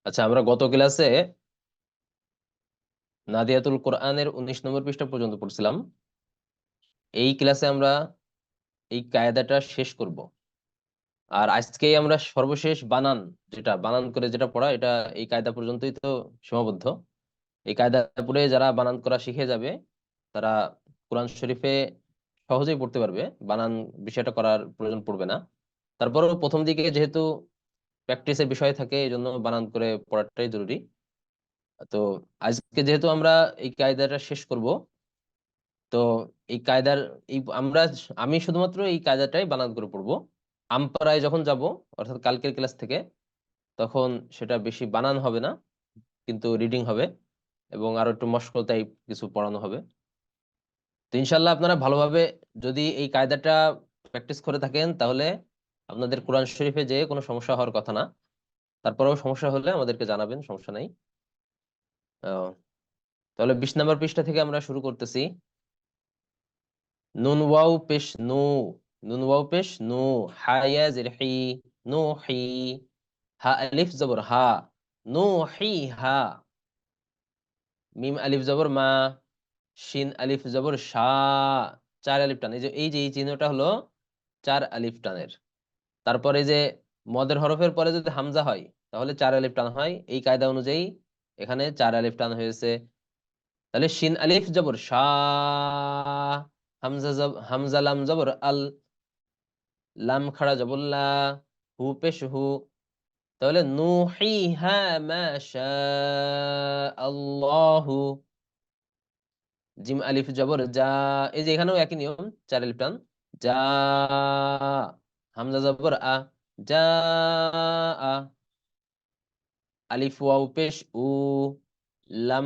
আচ্ছা, আমরা গত ক্লাসে নাদিয়াতুল কোরআনের 19 নম্বর পৃষ্ঠা পর্যন্ত পড়ছিলাম। এই ক্লাসে আমরা এই কায়দাটা শেষ করব। আর আজকে আমরা সর্বশেষ বানান, যেটা বানান করে যেটা পড়া, এটা এই কায়দা পর্যন্তই তো সীমাবদ্ধ। এই কায়দা পড়ে যারা বানান করা শিখে যাবে, তারা কোরআন শরীফে সহজেই পড়তে পারবে, বানান বিষয়টা করার প্রয়োজন পড়বে না। তারপরেও প্রথম দিকে যেহেতু প্র্যাকটিসের বিষয় থাকে, এই জন্য বানান করে পড়াটাই জরুরি। তো আজকে যেহেতু আমরা এই কায়দাটা শেষ করব, তো এই কায়দার আমি শুধুমাত্র এই কায়দাটাই বানান করে পড়বো। আমপারায় যখন যাব, অর্থাৎ কালকের ক্লাস থেকে, তখন সেটা বেশি বানান হবে না, কিন্তু রিডিং হবে এবং আরো একটু মশকল টাইপ কিছু পড়ানো হবে। তো ইনশাল্লাহ আপনারা ভালোভাবে যদি এই কায়দাটা প্র্যাকটিস করে থাকেন, তাহলে আপনাদের কোরআন শরীফে যে কোনো সমস্যা হওয়ার কথা না। তারপরেও সমস্যা হলে আমাদেরকে জানাবেন, সমস্যা নাই। আহ, তাহলে 20 নম্বর পৃষ্ঠা থেকে আমরা শুরু করতেছি। নুন ওয়াও পেশ নু, নুন ওয়াও পেশ নু, হা ইয়া জের হি, নু হি, হা আলিফ জবর হা, নু হি হা, মিম আলিফ জবর মা, শিন আলিফ জবর শা, চার আলিফ টান। এই যে এই চিহ্নটা হলো চার আলিফ টানের। তারপরে যে মদের হরফের পরে যদি হামজা হয়, তাহলে চার আলিফ টান হয়। এই কায়দা অনুযায়ী এখানে চার আলিফ টান হয়েছে। তাহলে শিন আলিফ জবর শা, হামজা লাম জবর আল, লাম খাড়া জবল্লা, হু পেশ হু। তাহলে নুহিহা মা শা আল্লাহু, জিম আলিফ জবর যা। এই যে এখানেও একই নিয়ম, চার আলিফ টান। যা, হামজা জবর আ, যা আ, আলিফ ওয়াও পেশ উ, লাম,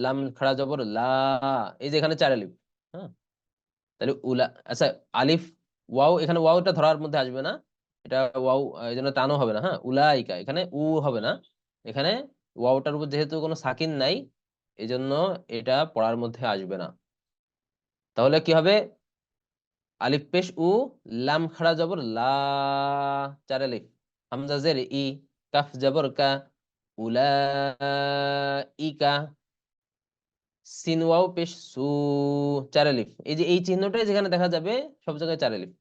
লাম খাড়া জবর লা। এই যে এখানে চার আলিফ। হ্যাঁ, তাহলে উলা। আচ্ছা, আলিফ ওয়াও, এখানে ওয়াওটা ধরার মধ্যে আসবে না, এটা ওয়াও এই জন্য টানও হবে না। হ্যাঁ, উলাইকা, এখানে উ হবে না। এখানে ওয়াওটার উপর যেহেতু কোনো সাকিন নাই, এই জন্য এটা পড়ার মধ্যে আসবে না। তাহলে কি হবে? আলিফ পেশ উ, লাম খাড়া জবর লা, চার আলিফ, হামজা জের ই, কাফ জবর কা, উলাইকা, সিন ওয়াও পেশ সু, চার আলিফ। এই যে এই চিহ্নটাই যেখানে দেখা যাবে, সব জায়গায় চার আলিফ।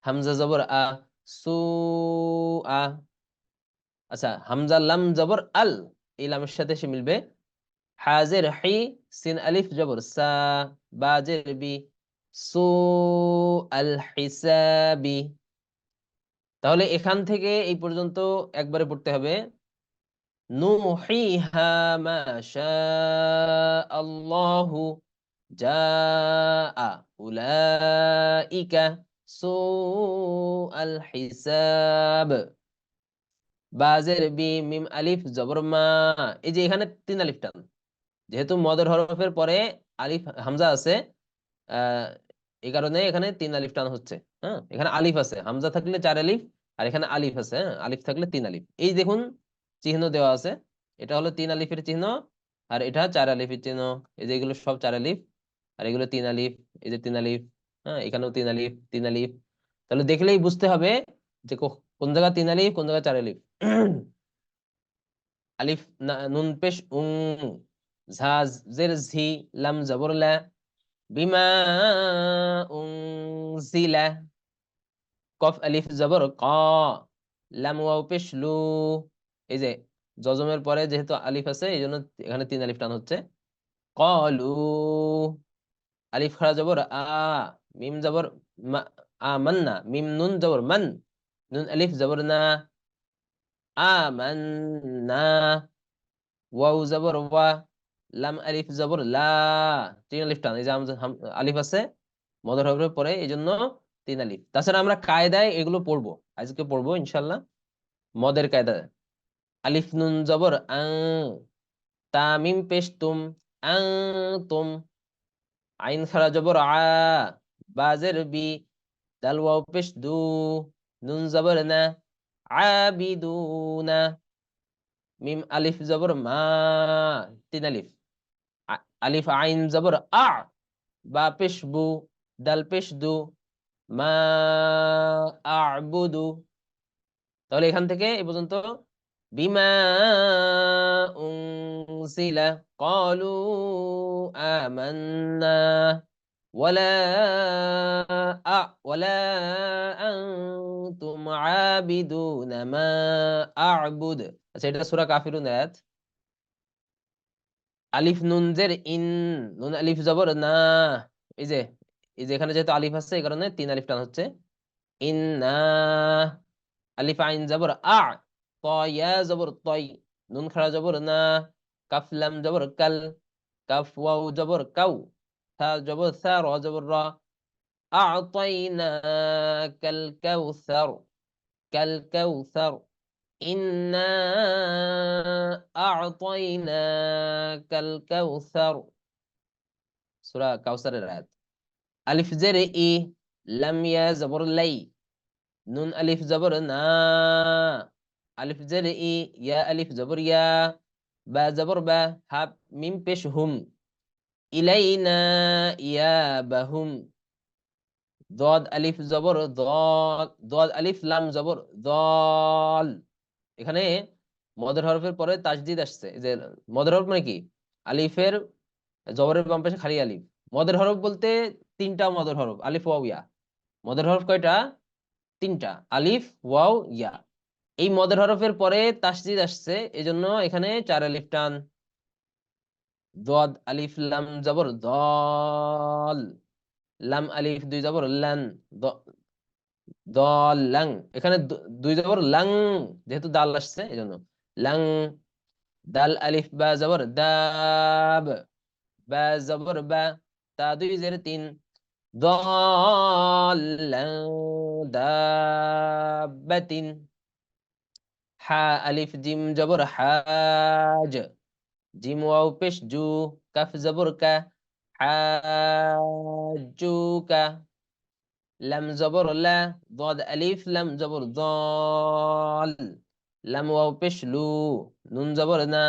হামজা জবর আ, সু আ। আচ্ছা, হামজা লাম জবর আল, এই লামের সাথে সে মিলবে। হাজের হি, সিন আলিফ জবর সা, বাজের বি, সু আল হিসাবি। তাহলে এখান থেকে এই পর্যন্ত একবারে পড়তে হবে। নুহিহা মা শা আল্লাহু, জাআ উলাইকা সু আল হিসাব, বাজের বি, মিম আলিফ জবর মা। এই যে এখানে তিন আলিফ টান, যেহেতু মদের হরফের পরে আলিফ হামজা আছে, আহ এই কারণে এখানে তিন আলিফ টান হচ্ছে। হ্যাঁ, এখানে আলিফ আছে, হামজা থাকলে চার আলিফ, আর এখানে আলিফ আছে। হ্যাঁ, আলিফ থাকলে তিন আলিফ। এই দেখুন চিহ্ন দেওয়া আছে, এটা হলো তিন আলিফের চিহ্ন, আর এটা চার আলিফের চিহ্ন। এই যে এগুলো সব চার আলিফ, আর এগুলো তিন আলিফ। এই যে তিন আলিফ, হ্যাঁ, এখানেও তিন আলিফ, তিন আলিফ। তাহলে দেখলেই বুঝতে হবে যে কোন জায়গা তিন আলিফ, কোন জায়গা চার আলিফ। আলিফ নুন পেশ উং, ঝা জের ঝি, লাম জবর লা, বিমা উনজিলা, কফ আলিফ জবর ক, লাম ওয়াও পেশ লু। এই যে জজমের পরে যেহেতু আলিফ আছে, এই জন্য এখানে তিন আলিফ টান হচ্ছে। কলু, আলিফ খাড়া জবর আ, মিম জবর মা, আমান্না, মিম নুন জবর মান, নুন আলিফ জবর না, আমান্না, ওয়াও জবর ওয়া, লাম আলিফ জবর লা, তিন আলিফ টান। এই যে আলিফ আছে মদের হরফের পরে, এই জন্য তিন আলিফ। তাছাড়া আমরা কায়দায় এগুলো পড়বো, আজকে পড়বো ইনশাল্লাহ। মদের কায়দা, আলিফ নুন জবর আং, তামিম পেশ তুম, আং তুম, আইন খাড়া জবর আ, বাজের বি, দাল ওয়াও পেশ দু, নুন জবর না, আবিদুনা, মিম আলিফ জবর মা, তিন আলিফ। আলিফ আইন জবর আ, বা পেশ বু, দাল পেশ দু, মা আ'বুদু। তাহলে এখান থেকে এ পর্যন্ত বিমা أنزل قالوا آمنا ولا ولا أنتم عابدون ما أعبد আচ্ছা এটা সূরা কাফিরুন আয়াত আলিফ নুন জের ইন নুন আলিফ জবর না এই যে এখানে যেহেতু আলিফ আছে এই কারণে তিন আলিফ টান হচ্ছে ইন্না আলিফ আইন জবর আ ত ইয়া জবর তই নুন খাড়া জবর না কাফ লাম জবর কাল কাফ ওয়াও জবর কাউ থা জবর সা র জবর রা আ'তাইনাকাল কাউসার কাল কাউসার ইন্না আ'তাইনাকাল কাউসার সূরা কাউসারের আয়াত আলিফ জের ই লাম ইয়া জবর লাই নুন আলিফ জবর না আলিফ জের ই ইয়া আলিফ জবর ইয়া বা জবর বা হা মিম পেশ হুম ইলাইনা ইয়াবাহুম দদ আলিফ জবর দল দদ আলিফ লাম জবর দল এখানে মদের হরফের পরে তাসদিদ আসছে যে মদের হরফ মানে কি আলিফের জবরের বাম পাশে খালি আলিফ মদের হরফ বলতে তিনটা মদের হরফ আলিফ ওয়াও ইয়া মদের হরফ কয়টা তিনটা আলিফ ওয়াও ইয়া এই মদের হরফের পরে তাসদিদ আসছে এজন্য এখানে চার আলিফ টান দদ আলিফ লাম জবর দল লাম আলিফ দুই জবর লান দল লাং এখানে দুই জবর লাং যেহেতু দাল আসছে এজন্য লাং দাল আলিফ বা জবর দাব বা জবর বা তা দুই জের তিন দলাং দাবাতিন হা আলিফ জিম জবর হাজ জিম ওয়াও পেশ জু কাফ জবর কা হাজুকা লাম জবর লা ضاد আলিফ লাম জবর দল লাম ওয়াও পেশ লু নুন জবর না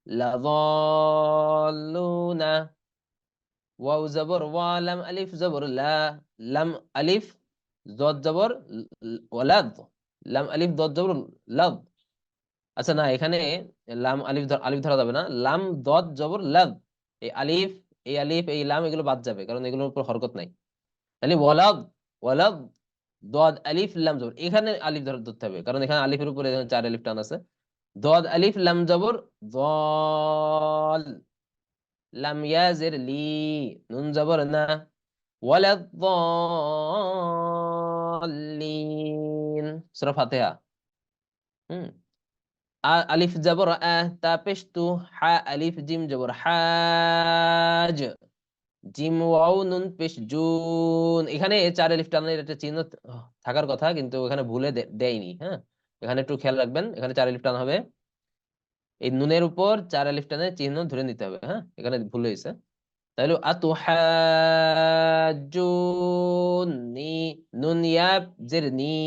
লা ضالুনা ওয়াও জবর ওয়া লাম আলিফ জবর লা লাম আলিফ ضاد জবর ওয়ালাদ লাম আলিফ ضاد জবর লাদ আচ্ছা না এখানে লাম আলিফ আলিফ ধরা যাবে না লাম ضاد জবর লাদ এই আলিফ এই লাম এগুলো বাদ যাবে কারণ এগুলোর উপর হরকত নাই তাহলে ওয়ালাদ ওয়ালাদ দদ আলিফ লাম জবর এখানে আলিফ ধরতে হবে কারণ এখানে আলিফের উপরে চার আলিফ টান আছে দদ আলিফ লাম জবর দল লাম ইয়াজির লি নুন জবর না ওয়ালাদ দল্লিন সূরা ফাতিহা আলিফ জবর আ তা পেশ তু হা আলিফ জিম জবর হাজ জিম ওয়াও নুন পেশ জুন এখানে চার আলিফ টানের একটা চিহ্ন থাকার কথা কিন্তু এখানে ভুলে দেয়নি হ্যাঁ এখানে একটু খেয়াল রাখবেন এখানে চার আলিফ টান হবে এই নুনের উপর চার আলিফ টানের চিহ্ন ধরে নিতে হবে হ্যাঁ এখানে ভুল হয়েছে তাহলে আতুহাজ্জুনি নুন ইয়া জের নি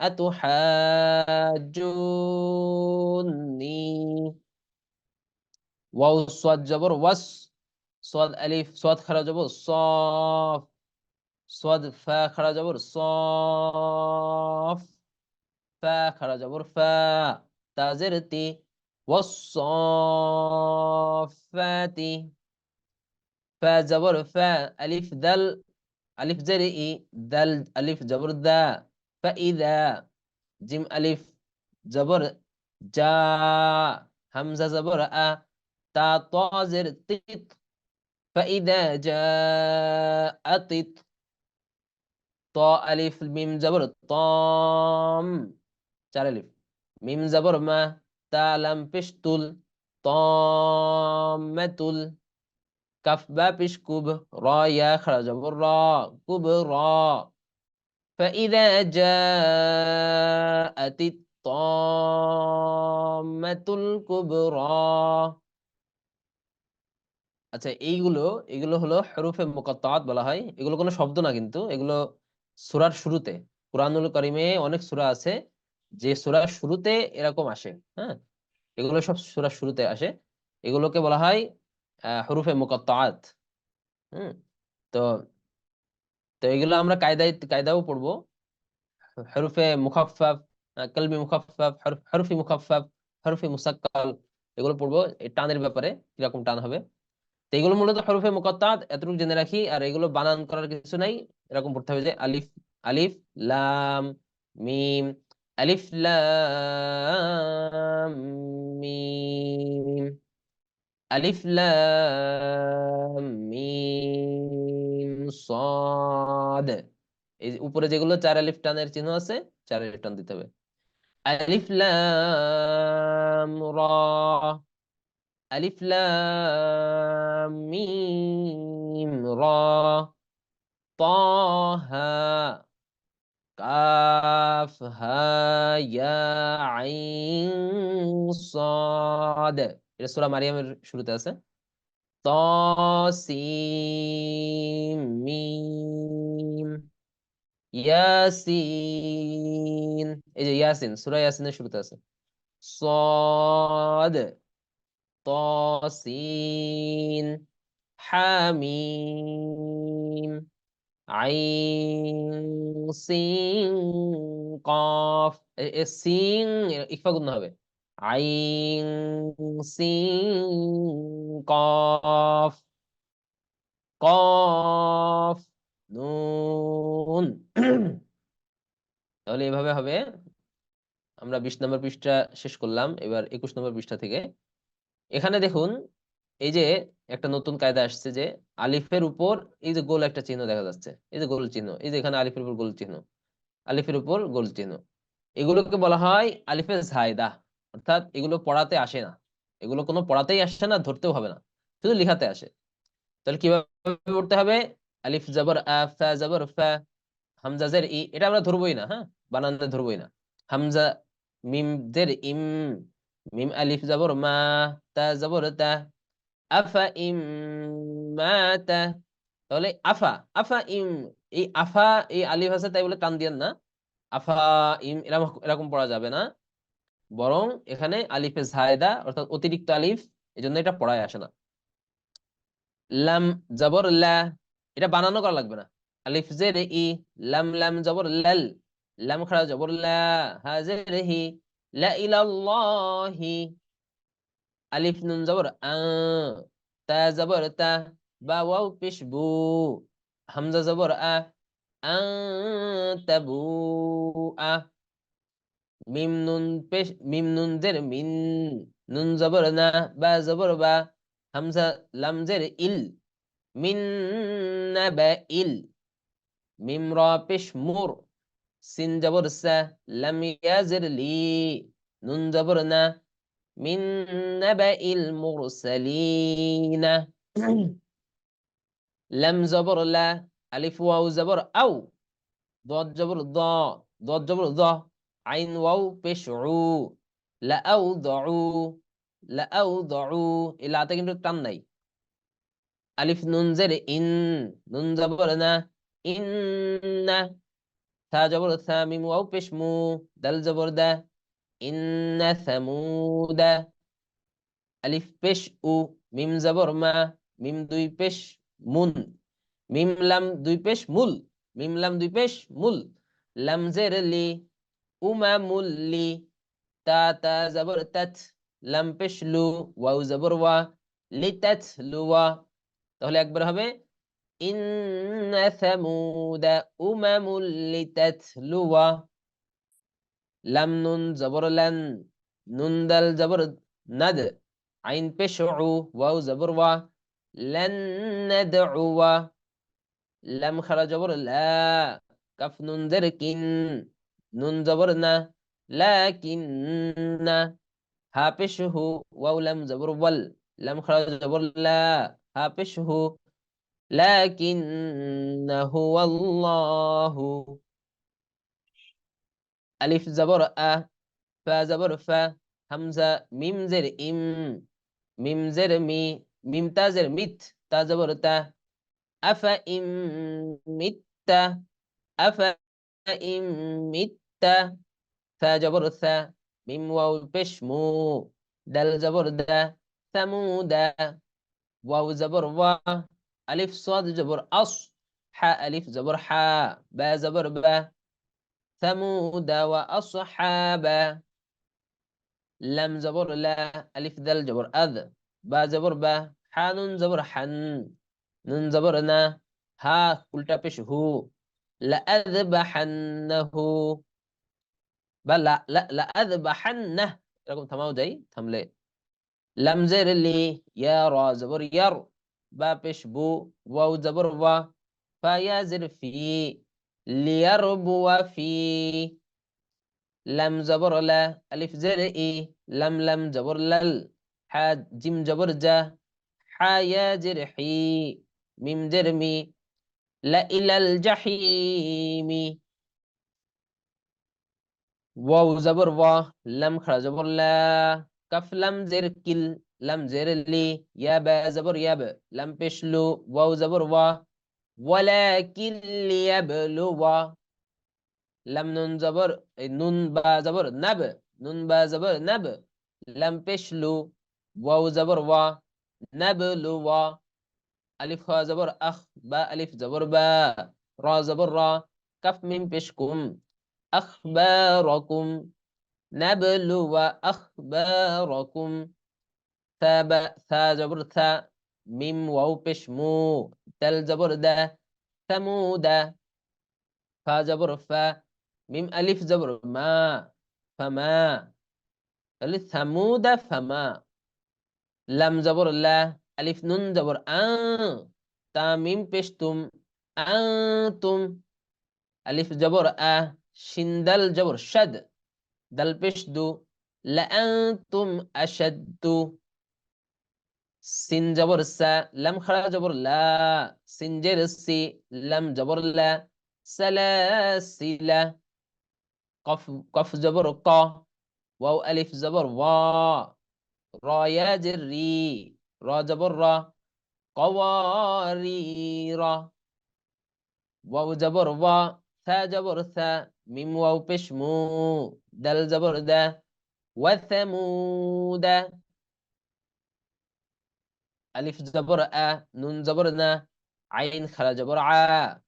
আতুহাজ্জুনি ওয়াও সাদ জবর ওয়াস সাদ আলিফ সাদ খারা জবর সাফ صاد فا خرج جبر صاف فا خرج جبر فا تازرتي والصافات فا جبر فا ألف ذل ألف زرئي ذل ألف جبر ذا فإذا جيم ألف جبر جا همزة جبر أ تا طازر تيت فإذا جاء تيت ত আলিফ মিম জবর তম চার আলিফ মিম জবর মা তা লাম পেশ তুল তমাতুল কাফ বা পেশ কুব র ইয়া খারা জবর র কুব র فإذا جاءت الطامة الكبرى আচ্ছা এগুলো হলো হরফে মুকাত্তাআত বলা হয় এগুলো কোনো শব্দ না কিন্তু এগুলো সূরার শুরুতে কুরআনুল কারীমে অনেক সূরা আছে যে সূরার শুরুতে এরকম আসে হ্যাঁ এগুলো সব সূরার শুরুতে আসে এগুলোকে বলা হয় হরফে মুকাত্তাআত হুম তো তো এগুলো আমরা কায়দাও পড়বো হরফে মুখাফফাফ কালমি মুখাফফাফ হরফি মুখাফফাফ হরফি মুসাক্কাল এগুলো পড়বো এই টানের ব্যাপারে, কিরকম টান হবে। তো এগুলো মূলত হরফে মুকাত্তাত, এতটুকু জেনে রাখি। আর এগুলো বানান করার কিছু নাই, এরকম পড়তে হবে যে আলিফ, আলিফ লাম মিম, আলিফ লাম মিম, আলিফ লাম মিম সাদ। এই যে উপরে যেগুলো 4 আলিফ টানের চিহ্ন আছে, 4 আলিফ টান দিতে হবে। আলিফ লাম রা, আলিফ লাম মিম রা, তাহা, কাফ হা ইয়া আইন সাদ। এটা সূরা মারিয়ামের শুরুতে আছে। তাসিম মিম, ইয়াসিন, এই যে ইয়াসিন, সূরা ইয়াসিনের শুরুতে আছে। صاد طاسين حاميم আইন সিন কফ। সিন ইকফা গুণ হবে। আইন সিন কফ, কফ নুন। তাহলে এভাবে হবে। আমরা 20 নম্বর পৃষ্ঠা শেষ করলাম, এবার 21 নম্বর পৃষ্ঠা থেকে। এখানে দেখুন, এই যে একটা নতুন কায়দা আসছে যে আলিফের উপর এই যে গোল একটা চিহ্ন দেখা যাচ্ছে, এই যে গোল চিহ্ন, এই যে এখানে আলিফের উপর গোল চিহ্ন, আলিফের উপর গোল চিহ্ন, এগুলোকে বলা হয় আলিফে জায়দা। অর্থাৎ এগুলো পড়াতে আসে না, এগুলো কোনো পড়াতেই আসে না, ধরতেও হবে না, শুধু লিখাতে আসে। তাহলে কিভাবে পড়তে হবে? আলিফ জবর আ, ফা জবর ফা, হামজা জের ই, এটা আমরা ধরবই না, হ্যাঁ, বানানটা ধরবই না। হামজা, মিম জের ইম, মিম আলিফ জবর মা, তা জবর তা, আফা ইম মাতা। তাহলে আফা, আফা ইম, এই আফা, এই আলিফ আছে তাই বলে টান দিয়েন না। আফা ইম এরকম এরকম পড়া যাবে না, বরং এখানে আলিফে জায়দা অর্থাৎ অতিরিক্ত আলিফ, এই জন্য এটা পড়ায় আসে না। লাম জবর লা, এটা বানানো করা লাগবে না। আলিফ জের ই, লাম লাম জবর লাল, লাম খাড়া জবর লা, হা জের হি, লা ইলাল্লাহি। আলিফ নুন জবর আ, তা জবর তা, বা ওয়াও পেশ বু, হামজা জবর আ, তাবু আ। মিম নুন পেশ, মিম নুন জের মিন, নুন জবর না, বা জবর বা, হামজা লাম জের ইল, মিন নাবা ইল। মিম রা পেশ মুর, সিন জবর সা, লাম ইয়াজের লি, নুন জবর না, মিন নাবা ইল মুরসালিনা। লাম জবর লা, আলিফ ওয়াও জবর আও, দদ জবর দ, দদ জবর দ, আইন ওয়াও পেশ উ, লা আও দউ, লা আও দউ, এই লাতে কিন্তু টান নাই। আলিফ নুন জের ইন, নুন জবর না, ইন্না, থা জবর থা, মিম ওয়াও পেশ মু, দাল জবর দা, ইন্না সামুদা। আলিফ পেশ উ, মিম জবর মা, মিম দুই পেশ মুন, মিম লাম দুই পেশ মুল, মিম লাম দুই পেশ মুল, লাম জের লি, উমামুল লি, তা তা জবর তাত, লাম পেশ লু, ওয়াও জবর ওয়া, লিতাত লুয়া। তাহলে একবার হবে ইন্না সামুদা উমামুল লিতাতলুয়া। লাম নুন জবর লান, নুন দাল জবর নাদ, আইন পেশ উ, ওয়াও জবর ওয়া, লান নাদউয়া। লাম খারা জবর লা, কাফ নুন জের কিন, নুন জবর না, লাকিন্না, হা পেশ হু, ওয়াও লাম জবর ওয়াল, লাম খারা জবর লা, হা পেশ হু, লাকিন্নাহু আল্লাহু। আলিফ জবর আ, ফা জবর ফা, হামজা মিম জের ইম, মিম জের মি, মিম তা জের মিত, তা জবর তা, আফা ইম মিত্তা, আফা ইম মিত্তা। ফা জবর সা, মিম ওয়াও পেশ মু, দাল জবর দা, সামুদা। ওয়াও জবর ওয়া, আলিফ সাদ জবর আস, হা আলিফ জবর হা, বা জবর বা, ثمود وأصحاب লাম জবর লা, আলিফ দাল জবর আদ, বা জবর বা, হা নুন জবর হান, নুন জবর না, হা উল্টা পেশ হু, লা আযবাহান্নাহু, বা লা লা লা আযবাহান্নাহ, এরকম থামাও যায়, থামলে। লাম জের লি, ইয়া রা জবর ইয়ার, বা পেশ বু, ওয়াও জবর ওয়া, ফা ইয়া জের ফি, লিয়ারবুয়া ফি। লাম জবর লা, আলিফ জের ই, লাম লাম জবর লাল, হা জিম জবর জা, হা ইয়া জের হি, মিম জের মি, লা ইলাল জাহিমি। ওয়াও জবর ওয়া, লাম খাড়া জবর লা, কাফ লাম জের কিল, লাম জের লি, ইয়া বা জবর ইয়াব, লাম পেশ লু, ওয়াও জবর ওয়া, ওয়ালাকিন লিয়াবলুওয়া। লাম নুন জবর, নুন বা জবর নাব, নুন বা জবর নাব, লাম পেশ লু, ওয়াও জবর ওয়া, নাবলুওয়া। আলিফ খা জবর আখ, বা আলিফ জবর বা, রা জবর রা, কাফ মিম পেশ কুম, আখবারাকুম, নাবলুওয়া আখবারাকুম। থা বা, থা জবর থা, মিম ওয়াও পেশ মু, দাল জবর দা, থামুদা। ফা জবর ফা, মিম আলিফ জবর মা, ফামা, তাহলে থামুদা ফামা। লাম জবর লা, আলিফ নুন জবর আ, তা মিম পেশ তুম, আনতুম। আলিফ জবর আ, শিন দাল জবর শাদ, দাল পেশ দু, লাআনতুম আশাদ্দু। সিন জবর সা, লাম খাড়া জবর লা, সিন জের সি, লাম জবর লা, সালাসিলা। কফ, কফ জবর ক, ওয়াও আলিফ জবর ওয়া, রা ইয়া জের রি, রা জবর রা, কওয়ারিরা। ওয়াও জবর ওয়া, থা জবর থা, মিম ওয়াও পেশ মু, দাল জবর দা, ওয়াথামুদা। আলিফ জবর আ, নুন জবর না, আইন খারা জবর আ,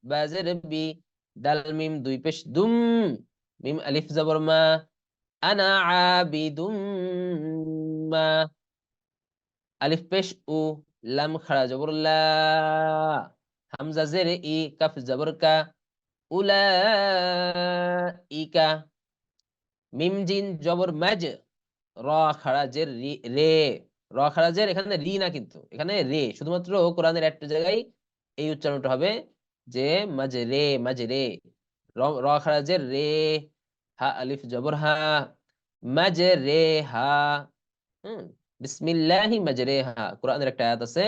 বা জের বি, দাল মিম দুই পেশ দুম, মিম আলিফ জবর মা, আনা আবিদুম মা। আলিফ পেশ উ, লাম খাড়া জবর লা, হামজা জের ই, কাফ জবর কা, উলাইকা। মিম জিন জবর মাজ, র খাড়া জের রি, রে, র খাড়া জের, এখানে রি না কিন্তু, এখানে রে, শুধুমাত্র কোরআনের একটা জায়গায় এই উচ্চারণটা হবে, যে মাঝে রে, মাঝে রে। র খাড়া জের রে, হা আলিফ জবর হা, মাঝে রে হা। হুম, বিসমিল্লাহি মাজরেহা, কোরআনের একটা আয়াত আছে,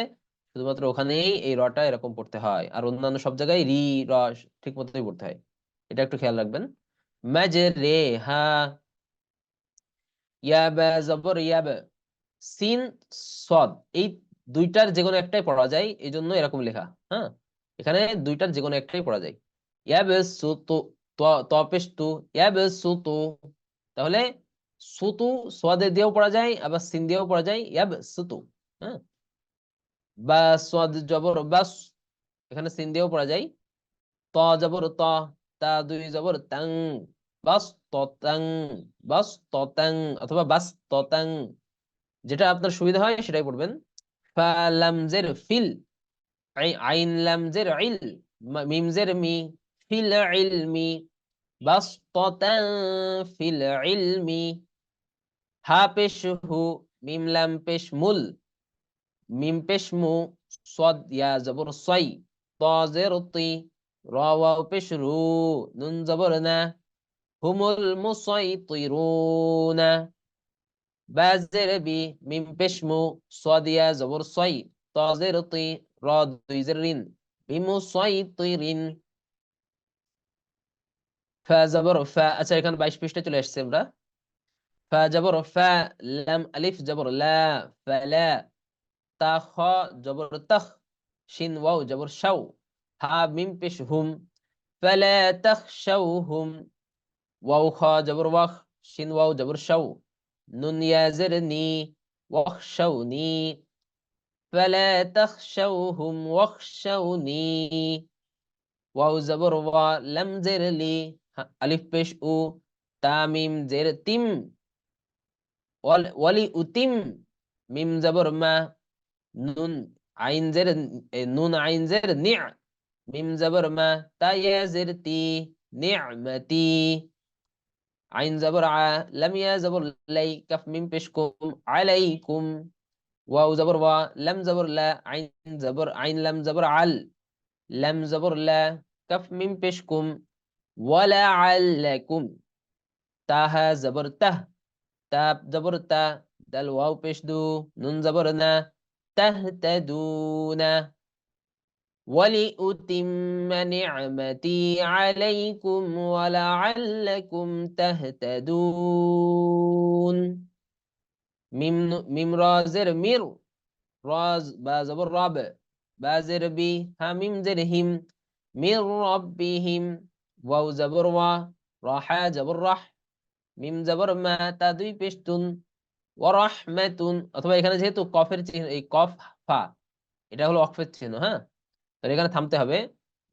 শুধুমাত্র ওখানেই এই রটা এরকম পড়তে হয়, আর অন্যান্য সব জায়গায় রি, র ঠিক মতোই পড়তে হয়। এটা একটু খেয়াল রাখবেন। মাজরেহা। ইয়াবা জবর ইয়াব, সিন সদ, এই দুইটার যে কোনো একটাই পড়া যায়, এই জন্য এরকম লেখা। হ্যাঁ, এখানে দুইটার যে কোনো একটাই পড়া যায়। ইয়াব সুতু, তপেশ তু, ইয়াব সুতু। তাহলে সুতু সোয়াদে দিয়েও পড়া যায়, আবার সিন দিয়েও পড়া যায়, ইয়াব সুতু। হ্যাঁ, বা সোয়াদ জবর বাস, এখানে সিন দিয়েও পড়া যায়। ত জবর ত, তা দুই জবর তাং, বাস ততাং, বাস ততাং, অথবা বাস ততাং, যেটা আপনার সুবিধা হয় সেটাই পড়বেন। ফা লাম জের ফিল, আইন লাম জের ইল, মিম জের মি, ফিল ইলমি, বাস ততাং ফিল ইলমি। হা পেশ হু, মিম লাম পেশ মুল, মিম পেশ মু, সদ ইয়া জবর সই, ত জের তি, র ওয়াও পেশ রু, নুন জবর না, হুমুল মুসাইতিরুনা। বা জের বি, মিম পেশ মু, সদ ইয়া জবর সই, ত জের তি, র দুই জের রিন, বিমুসাইতিরিন। ফা জবর ফা, আচ্ছা এখানে 22 পৃষ্ঠায় চলে আসছে আমরা। ফা জবর ফা, লাম আলিফ জবর লা, ফালা। তা খ জবর তখ, শিন ওয়াও জবর শাও, হা মিম পেশ হুম, ফালা তাখশাউহুম। ওয়াও খ জবর ওয়াখ, শিন ওয়াও জবর শাও, নুন ইয়া জের নি, ওয়াখশাউনি, ফালা তাখশাউহুম ওয়াখশাউনি। ওয়াও জবর ওয়া, লাম জের লি, আলিফ পেশ উ, তা মিম জের তিম, ওয়ালি উতিম, মিম জবর মা, নুন আইন জের, নুন আইন জের নি, মিম জবর মা, তা ইয়া জের তি, নি'মাতি, আইন জবর আ, লাম ইয়া জবর লাই, কাফ মিম পেশ কুম, আলাইকুম, ওয়াও জবর ওয়া, লাম জবর লা, আইন জবর আইন, লাম জবর আল, লাম জবর লা, কাফ মিম পেশ কুম, ওয়ালা আল্লাকুম, তাহা জবর তাহ, তাব জবর তা, দাল ওয়াও পেশ দু, নুন জবর না, তাহতাদুনা, ولأتم نعمتي عليكم ولعلكم تهتدون. ميم رازر مير، راز با زبر راب، بازر بي هميم زر هم، من ربهم، واو زبر وا، راحا زبر رح، মিম জবর মা, তা দুই পেশতুন, ওয়ারাহমাতুন, অথবা এখানে যেহেতু কফের চিহ্ন, এই কফ ফা এটা হলো ওয়াকফের চিহ্ন, হ্যাঁ, তাহলে এখানে থামতে হবে।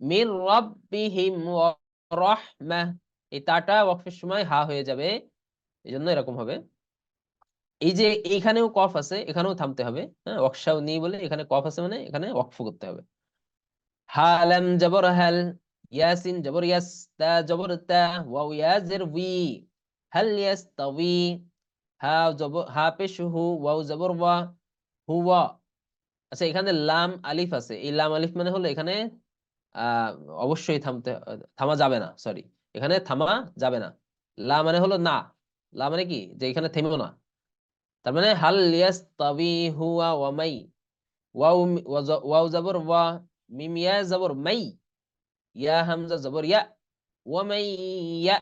মির রাব্বিহিম ওয়া রাহমাহ, এই তাটা ওয়াকফের সময় হা হয়ে যাবে, এই জন্য এরকম হবে। এই যে এইখানেও কফ আছে, এখানেও থামতে হবে, হ্যাঁ, ওয়াকশাও নেই বলে এখানে কফ আছে, মানে এখানে ওয়াকফ করতে হবে। হা লাম জবর হাল, ইয়াসিন জবর ইয়াস, তা জবর তা, ওয়াও ইয়া জের উই, হাল ইয়াস্তাউই, হা জবর হা পেশ হু, ওয়াও জবর ওয়া, হুয়া। আচ্ছা, এখানে লাম আলিফ আছে, এই লাম আলিফ মানে হলো এখানে আহ অবশ্যই থামা যাবে না, সরি, এখানে থামা যাবে না। লা মানে হলো না, লা মানে কি, যে এখানে থেমেও না। তার মানে হাল ইয়াস্তাবি হুয়া ওয়া মাই, ওয়াও ওয়াও জবর ওয়া, মিম ইয়া জবর মাই, ইয়া হামজা জবর ইয়া, ওয়া মাই ইয়া,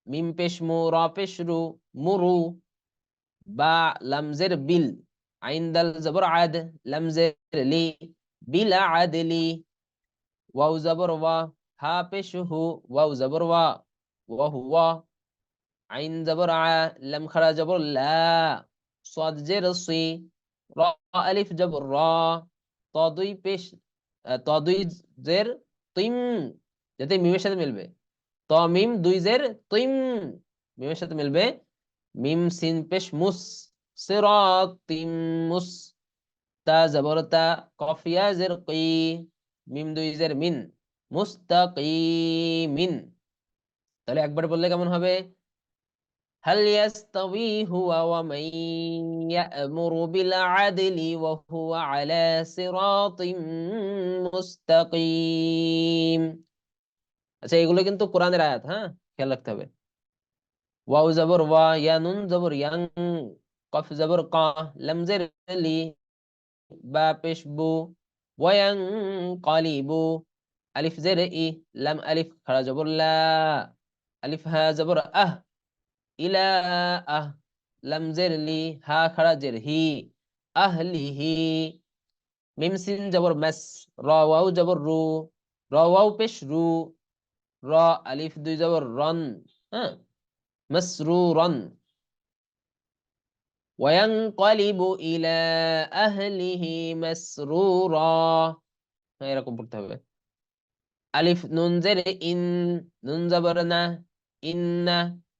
মিম পেশ মু, রা পেশ রু, মুরু, বা লাম জের বিল, আইন দাল জবর আদ, লাম জের লি, বিলা আদলি, ওয়াও জবর ওয়া, হা পেশ হু, ওয়াও জবর ওয়া, ওয়া হুয়া, আইন জবর আ, লাম খারা জবর লা, সাদ জের সি, রা আলিফ জবর রা, ত দুই পেশ, ত দুই জের তিম, যাতে মিমের সাথে মিলবে, ত মিম দুই জের তিম, মিমের সাথে মিলবে, মিম সিন পেশ মুস, সিরাতিম মুস, তা জবর তা, কফ ইয়া জের কি, মিম দুই জের মিন, মুস্তাকিমিন। তাহলে একবার বললে কেমন হবে? হাল ইয়াস্তাওয়ি হুয়া ওয়া মান ইয়া'মুরু বিল আদলি ওয়া হুয়া আলা সিরাতিম মুস্তাকিম। আচ্ছা, এগুলো কিন্তু কোরআনের আয়াত, হ্যাঁ, খেয়াল রাখতে হবে। ওয়াও জবর ওয়া, ইয়া নুন জবর ইয়াং, কফ জবর কা, লাম জের লি, বা পেশ বু, ওয়াং কালিবু, আলিফ জের ই, লাম আলিফ খারা জবর লা, আলিফ হা জবর আহ, ইলা আহ, লাম জের লি, হা খারা জের হি, আহলিহি, মিম সিন জবর মাস, র ওয়াও জবর রু, র ওয়াও পেশ রু, র আলিফ দুই জবর রন, হ্যাঁ, মাসরুরন, ওয়ায়ানকালিবু ইলা আহলিহি মাসরুরা, হ্যাঁ, এরকম পড়তে হবে। আলিফ নুন জের ইন, নুন জবর না, ইন্না,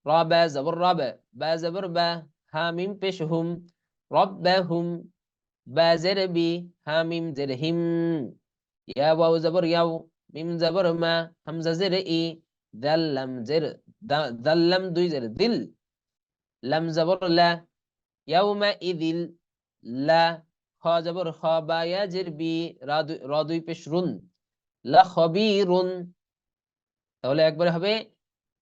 রা বা জবর রাব, বা জবর বা, হা মিম পেশ হুম, রব্বাহুম, বা জের বি, হা মিম জের হিম, ইয়া ওয়াও জবর ইয়াও, মিম জবর মা, হামজা জের ই, দাল লাম জের দাল লাম দুই জের দিল, লাম জবর লা, ইয়াউমা ইদিল, লা, খ জবর খ, বা ইয়া জের বি, রা দুই পেশ রুন, লা খবীরুন। তাহলে একবারে হবে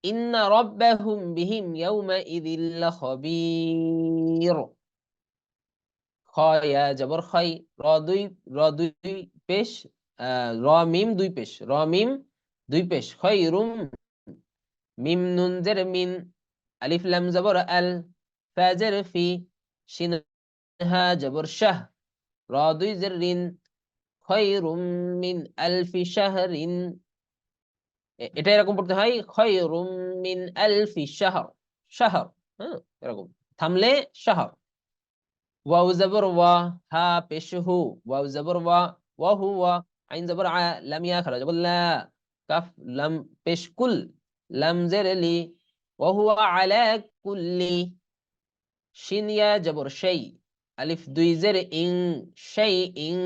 ইন্না রাব্বাহুম বিহিম ইয়াউমা ইদিল লাখবীর। খ ইয়া জবর খাই, র দুই পেশ, র মিম দুই পেশ, র মিম দুই পেশ, খায়রুম, মিম নুন জের মিন, আলিফ লাম জবর আল, ফা জের ফি, শিন হা জবর শাহ, র দুই জের রিন, খায়রুম মিন আলফি শাহরিন। এটা এরকম পড়তে হয়, খায়রুম মিন আলফি শাহর, শাহর, হ্যাঁ, এরকম থামলে শাহর। ওয়াও জবর ওয়া, হা পেশ হু, ওয়াও জবর ওয়া, ওয়া হুয়া, আইন জবর আ, লাম ইয়া খারা জবর লা, কাফ লাম পেশ কুল, লাম জের লি, ওয়া হুয়া আলা কুল্লি, শিন ইয়া জবর সেই, আলিফ দুই জের ইং, সেই ইং,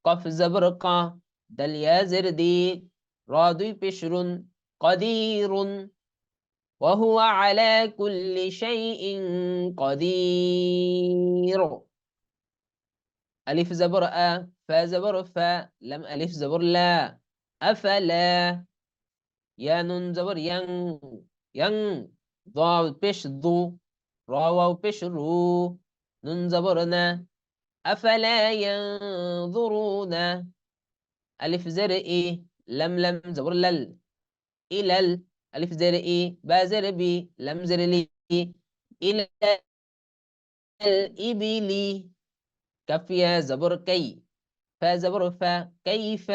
কফ জবর কা, দাল ইয়া জের দি, র দুই পেশ রুন, কদিরুন, وهو على كل شيء قدير. ألف زبر أ، فا زبر فا، لم ألف زبر لا، أفلا. يا نون زبر ين، ين، ضاد بش ضو، را واو بش رو، نون زبر نا، أفلا ينظرون. ألف زر إي، لم زبر لل، إلى ألف زر إي، با زر بي، لم زر لي، إلى الإبل. كف يا زبر كي، فا زبر فا، كيف،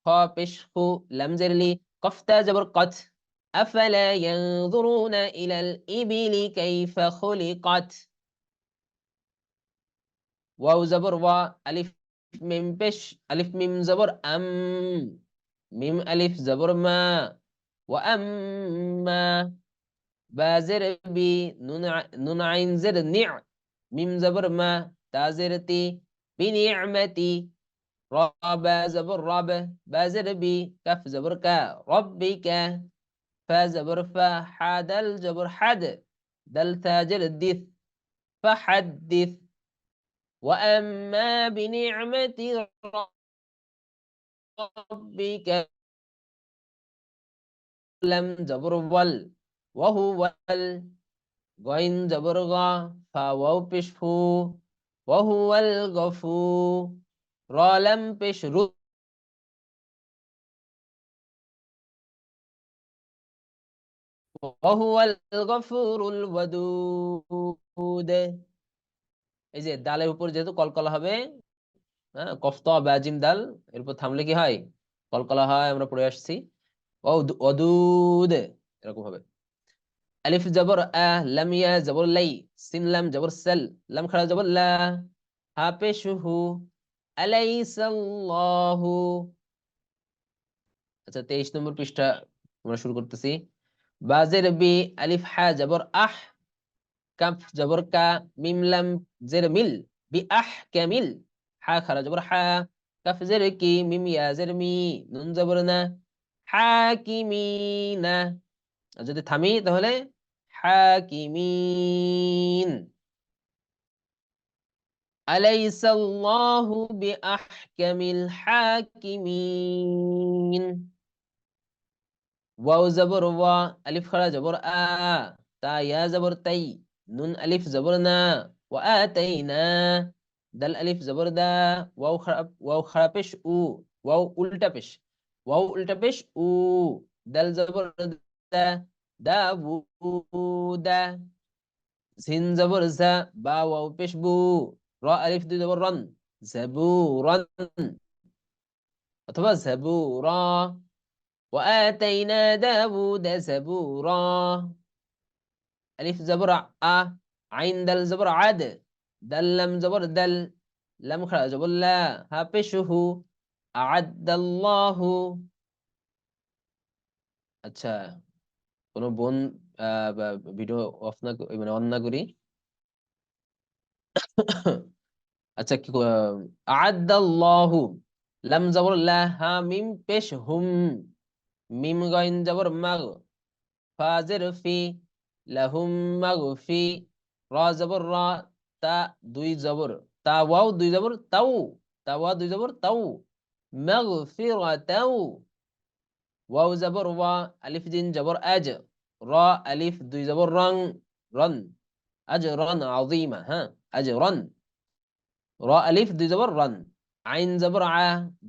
خا بش خو، لم زر لي، قفتا زبر قت، أفلا ينظرون إلى الإبل كيف خلقت. واو زبر وا، ألف ميم بش، ألف ميم زبر أم، ميم ألف زبر ما، وأما. با زر بي، نون عين زر نع، ميم زبر ما، تا زر تي، بنعمتي. رابا زبر رابا، با زر بي، كف زبر كا، ربك. فا زبر فا، حاد الجبر حد، دل تاجر الدث، فحدث. وأما بنعمة ربك، لم زبر ول، وهو غين زبر غا، فواو بشفو، وهو الغفور. را لم بشرو، وهو الغفور الودود. এই যে দালের উপর যেহেতু কলকলা হবে, হ্যাঁ, কফত বাজিম দাল এরপর থামলে কি হয়? কলকলা হয়, আমরা পড়ে আসছি। অদুদ, এরকম হবে। আলিফ জবর আ, লাম ইয়া জবর লাই, সিন লাম জবর সাল, লাম খাড়া জবর লা, হা পেশুহু, আলাইসাল্লাহু। আচ্ছা, 23 নম্বর পৃষ্ঠা আমরা শুরু করতেছি। বাজের বি, আলিফ হা জবর আহ, কাফ জবর কা, মিম লাম জের মিল, বি আহ কামিল, হা খারা জবর হা, কাফ জের কি, মিম ইয়া জের মি, নুন জবর না, হাকিমিনা। আর যদি থামি তাহলে হাকিমিন। আলাইসাল্লাহু বিআহকামিল হাকিমিন। ওয়াও জবর ওয়া, আলিফ খাড়া জবর আ, তা ইয়া জবর তাই, নুন আলিফ জবর না, ওয়া আতাইনা। দাল আলিফ জবর দা, ওয়াও খাড়া পেশ উ, ওয়াও উল্টা পেশ, ওয়াও উল্টা পেশ উ, দাল জবর দা, দাবুদা। সিন জবর জা, বা ওয়াও পেশ বু, র আলিফ দুই জবর রন, জাবুরান, অথবা জাবুরা। وآتينا داود زبورا. ألف زبر أ، عين دل زبر عد، دل لم زبر دل، لم خرج زبر لا، هابشه، أعد الله. আচ্ছা, কোনো বোন ভিডিও অফ না, মানে অন না করি। আচ্ছা, কি আ'আদাল্লাহু, লাম জবর লা, হা মিম পেশ হুম, মিম গাইন জবর মাগ, ফাজের ফি, লাহুম মাগফি, রা জবর রা, তা দুই জবর, তা ওয়াও দুই জবর তাও, তা ওয়া দুই জবর তাও, মাগফিরাতাও। ওয়াও জবর ওয়া, আলিফ জিন জবর আজ, রা আলিফ দুই জবর রং, রন, আজরান আযীমা, হ্যাঁ, আজরান। রা আলিফ দুই জবর রন, আইন জবর আ,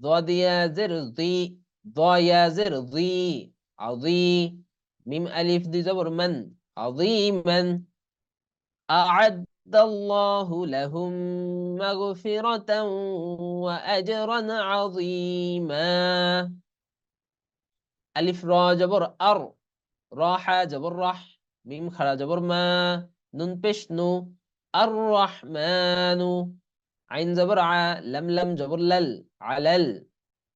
দাদ ইয়া জের জি, দা ইয়া জের জি, আযী। মিম আলিফ দুই জবর মান, আযীমান। أعد الله لهم مغفرة وأجرا عظيما. ألف را جبر أر، راحة جبر رح، ميم خرا جبر ما، نون بشنو، الرحمن. عين جبر ع، لم جبر لل، علل،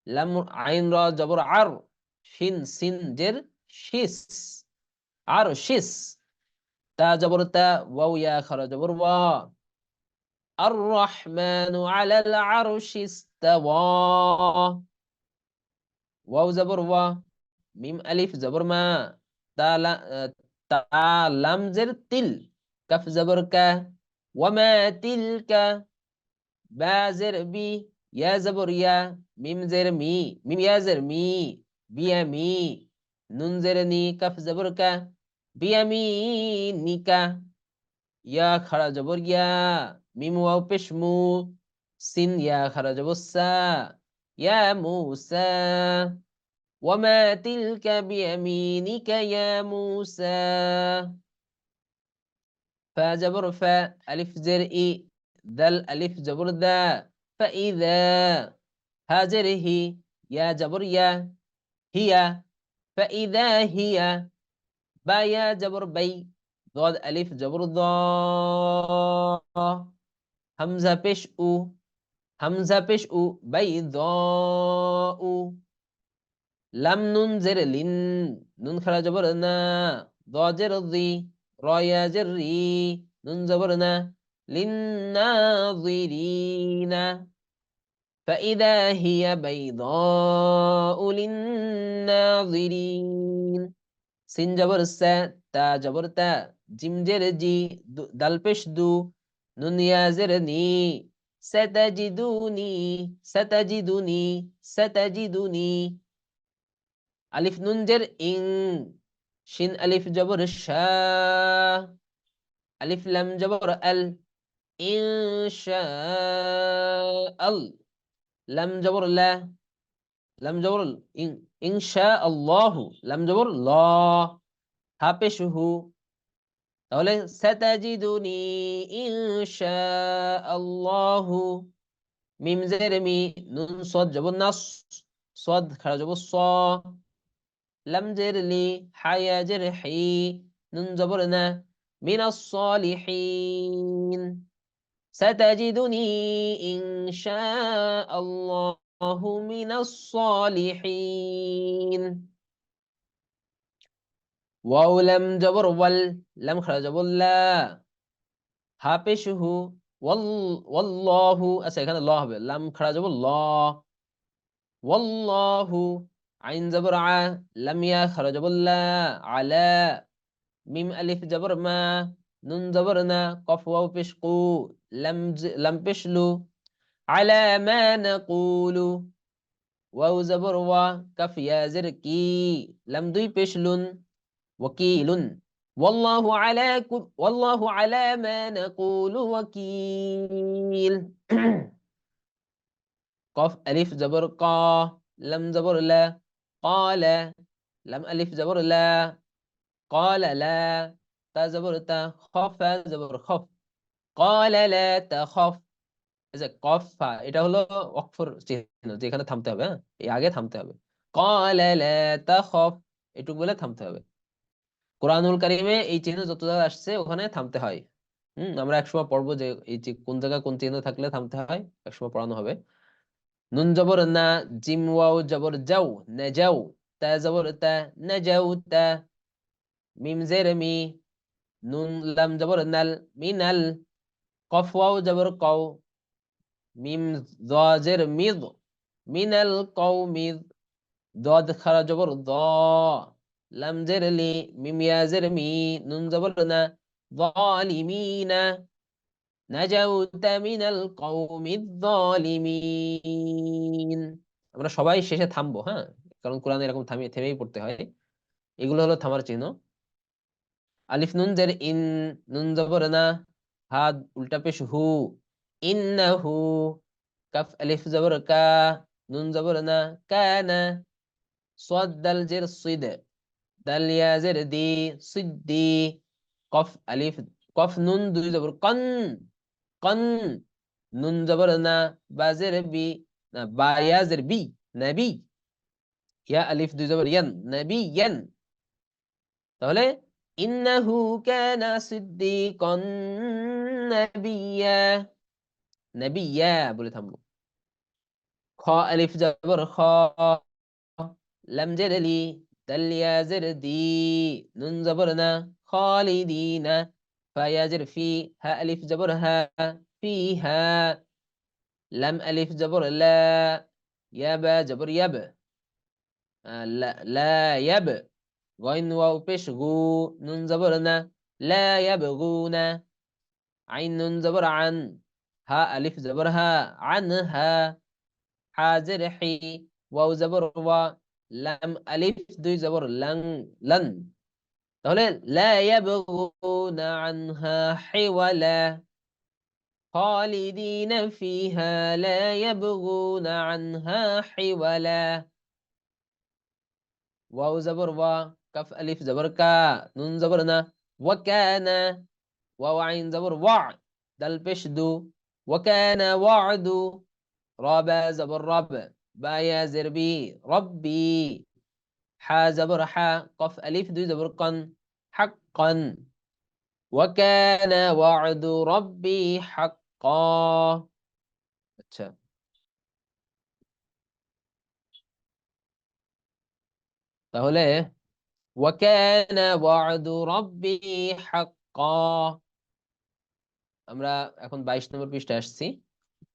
لم عين را جبر عر، شين سين جر شيس، عرشيس. তা জবর তা, ওয়াও ইয়া খারা জবর ওয়া। আর রহমানু আলাল আরশি ইস্তাওয়া, ওয়াও জবর ওয়া, মিম আলিফ জবর মা, তা তা লাম জের তিল, কাফ জবর কা, ওয়ামা তিলকা, বা জের বি, ইয়া জবর ইয়া, মিম জের মি, মিম ইয়া জের মি, বিয়া মি, নুন জের নি, কাফ জবর কা, বিয়ামিনিকা, ইয়া খাড়া জবর ইয়া, মিম ওয়াও পেশ মু, সিন ইয়া খাড়া জবর সা, ইয়া মুসা, ওয়ামা তিলকা বিয়ামিনিকা ইয়া মুসা, ফা জবর ফা, আলিফ জের ই, দাল আলিফ জবর দা, ফাইদা, হা জের হি, ইয়া জবর ইয়া, হিয়া, ফাইদা হিয়া, বা ইয়া জবর বাই, ضاد আলিফ জবর দ, হামজা পেশ উ, হামজা পেশ উ, বাই দ উ, লাম নুন জের লিন, নুন খারা জবর না, দ জের দি, র ইয়া জের রি, নুন জবর না, লিন নাযিরিনা, فإذا هي بيضاء للناظرين, সিন জবর সা, তা জবর তা, জিম জের জি, দাল পেশ দু, নুন ইয়া জের নি, সাতাজিদুনি, সাতাজিদুনি, সাতাজিদুনি, আলিফ নুন জের ইং, শিন আলিফ জবর শা, আলিফ লাম জবর আল, ইনশা আল, লাম জবর লা, লাম জবর ইং, ইনশা আল্লাহু, লাম জবর ল, হা পেশ হু, তাহলে সাতাজিদুনি ইনশা আল্লাহু, মিম জের মি, নুন সদ জবর নাস, সদ খাড়া জবর স, লাম জের লি, হায়া জের হি, নুন জবর না, মিনাস সলিহিন, সাতাজিদুনি ইনশা আল্লাহু মিনাস সলিহিন, ওয়াও লাম জবর ওয়াল, লাম খাড়া জবর লা, হা পেশ হু, ওয়াল্লাহু, আচ্ছা এখানে ল হবে, লাম খাড়া যাব ল, ওয়াল্লাহু, আইন জবর আ, লাম ইয়া খাড়া যাব লা, আলা, মিম আলিফ জবর মা, নুন জবর না, কফ ওয়াও পেশ কু, লাম পেশ লু, আলা মা নাকুলু, ওয়াও জবর ওয়া, কাফ ইয়া জের কি, লাম দুই পেশ লুন, ওয়াকিলুন, والله على ما نقول وكيل. قاف ألف زبر قا، لم زبر لا، قال، لم ألف زبر لا، قال لا، تا زبر تا، خف زبر خف، قال لا تخف. এই যে কফ, এটা হলো অক্ষর চিহ্ন, যেখানে থামতে হবে, হ্যাঁ এই আগে থামতে হবে, قال لا تخف, এটুকু বলে থামতে হবে। কোরআনুল কারিমে এই চিহ্ন যত জায়গায় আসছে ওখানে থামতে হয়। আমরা একসময় পড়বো যে এই যে কোন জায়গায় কোন চিহ্ন থাকলে থামতে হয়, একসময় পড়ানো হবে। নুন জবর না, জিম ওয়াও জবর যাও, না যাও, তা জবর তা, না যাও তা, মিম জের মি, নুন লাম জবর নাল, মিনাল, কফ ওয়াও জবর কও, মিম জের মিদ, মিনাল কওমিদ, দদ খারা জবর দ, লাম জের লি, মিম ইয়া জের মি, নুন জবর না, যালিমিনা, নাজাউতা মিনাল কওমিজ যালিমিন। আমরা সবাই শেষে থামবো, হ্যাঁ, কারণ কোরআনে এরকম থামিয়ে থেমেই পড়তে হয়। এগুলো হলো থামার চিহ্ন। আলিফ নুন জের ইন, নুন জবর না, হাদ উল্টা পেশ হু, ইন্নাহু, কাফ আলিফ জবর কা, নুন জবর না, কানা, সাদ দাল জের সিদ, দাল ইয়া জের দি, সিদ্দি, কফ আলিফ, কফ নুন দুই জবর কন, কন, নুন জবর না, বা জের বি, না বা ইয়া জের বি, নবী, ইয়া আলিফ দুই জবর ইয়ান, নবী ইয়ান। তাহলে ইন্নাহু কানা সিদ্দিকান নাবিয়্যা, নাবিয়্যা বলে থামবো। খ আলিফ জবর খ, লাম জের লি, দাল ইয়া জের দি, নুন জবর না, خالدين فيجر في ها ألف جبر ها فيها لم ألف جبر لا يبا جبر يب لا لا يب غين واو بيش غو نون زبرنا لا يبغون عين نون زبر عن ها ألف زبرها عنها حاجر حي واو زبر و لم ألف দুই زبر لن لن তাহলে لا يبغون عنها حولا خالدين فيها لا يبغون عنها حولا واو زبر و كف ألف زبر كا نون زبرنا وكان واو عين زبر وع دل بش دو وكان وعد رابا زبر رب با يا زربي ربي حا زبر حا قف ألف دو زبر قن حقا وكان وعد ربي حقا আচ্ছা তাহলে وكان وعد ربي حقا আমরা এখন 22 নম্বর পৃষ্ঠায় আসছি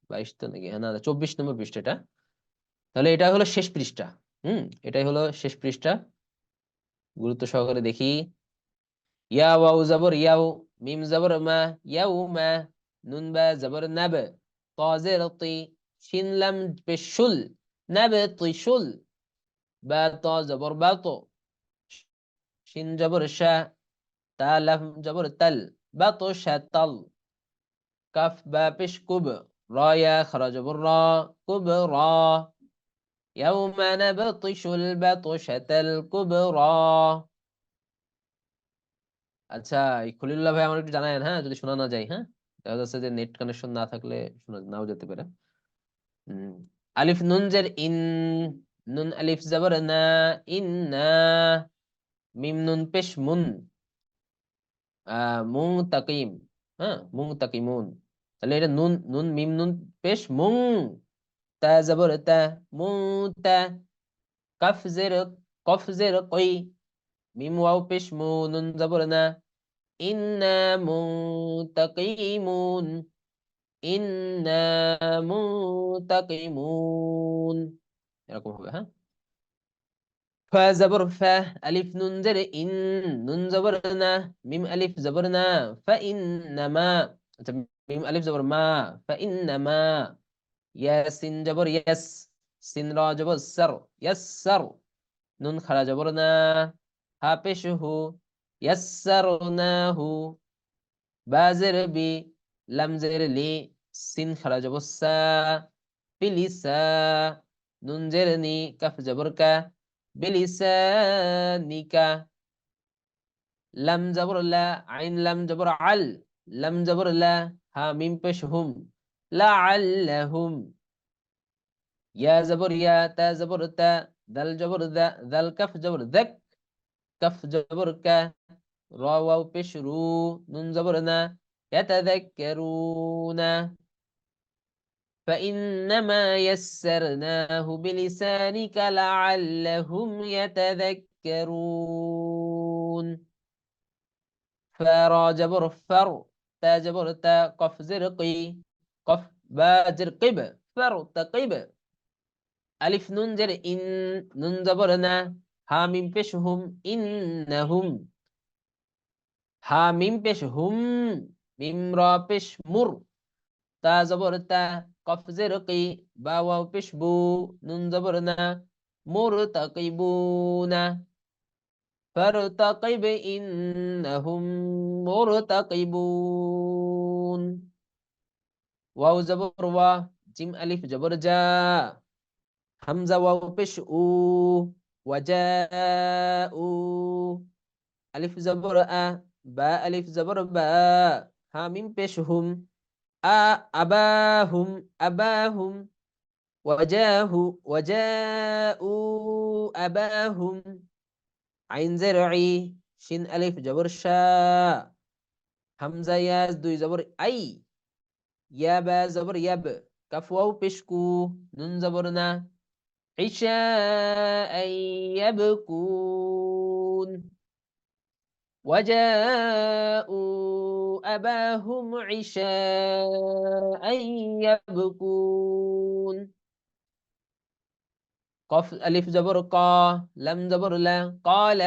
22 তো নাকি না 24 নম্বর পৃষ্ঠা এটা তাহলে এটা হলো শেষ পৃষ্ঠা এটাই হলো শেষ পৃষ্ঠা গুরুত্ব সহকারে দেখি ইয়া ওয়াও জবর ইয়াও মিম জবর মা ইয়াও মা নুন বা জবর নাব তা জের তি শিন লাম পেশুল নাব তিশুল বা তা জবর বা তো শিন জবর শা তা লাম জবর তাল বা তো শাতাল কাফ বা পেশ কুব রা ইয়া খরা জবর রা কুব রা يوم نبطش البطشة الكبرى আচ্ছা এই খলিলুল্লাহ ভাই আমার একটু জানায়েন হ্যাঁ যদি শোনা না যায় হ্যাঁ দেখা যাচ্ছে যে নেট কানেকশন না থাকলে শোনা নাও যেতে পারে আলিফ নুন জের ইন নুন আলিফ জবর না ইন্না মিম নুন পেশ মুন মুনতাকিম হ্যাঁ মুনতাকিমুন তাহলে এটা নুন নুন মিম নুন পেশ মুন তা জবর তা মুতা কাফ জের কফ জের কই মিম ওয়াও পেশ মু নুন জবর না ইন্না মুনতাকিমুন ইন্না মুনতাকিমুন এরকম হবে হ্যাঁ ফা জবর ফা আলিফ নুন জের ইন নুন জবর না মিম আলিফ জবর না ফা ইন্নামা আচ্ছা মিম আলিফ জবর মা ফা ইন্নামা ইয়াসিন জবর ইয়াস সিন রা জবর সর ইয়াসসর নুন খারা জবর না হা পেশ হু ইয়াসসারনাহু বা জের বি লাম জের লি সিন খারা জবর সা বিলিসা নুন জের নি কাফ জবর কা বিলিসানিকা লাম জবর লা আইন লাম জবর আল লাম জবর লা হা মিম পেশ হুম লাআল্লাহুম ইয়া জবর ইয়া তা জবর তা দাল জবর দা দাল কাফ জবর দাক কাফ জবর কা রা ওয়াও পেশ রু নুন জবর না ইয়াতাযাক্কারুনা فإنما يسرناه بلسانك لعلهم يتذكرون فرا جبر فر تا جبر تا قف زرقي قف با جرقب فر تقب ألف نون جر إن نون جبرنا حاميم بشهم إنهم حاميم بشهم ميم را بش مر تا زبر تا قف زرقي با واو بشبو نون زبرنا مرتقبون فارتقب إنهم مرتقبون واو زبر وا جيم ألف جبر جا همزة واو بش أو وجاءوا ألف زبر أ با ألف زبر با حاميم بش هم أباهم أباهم وجاءوا أباهم عين زرعي شين ألف جبر شاء همزة ياز دوي زبر أي يا با زبر يب كف واو بشكو نون زبرنا عشاء يبكون وجاءوا أباهم عشاء يبكون قف ألف زبر قا لم زبر لا قال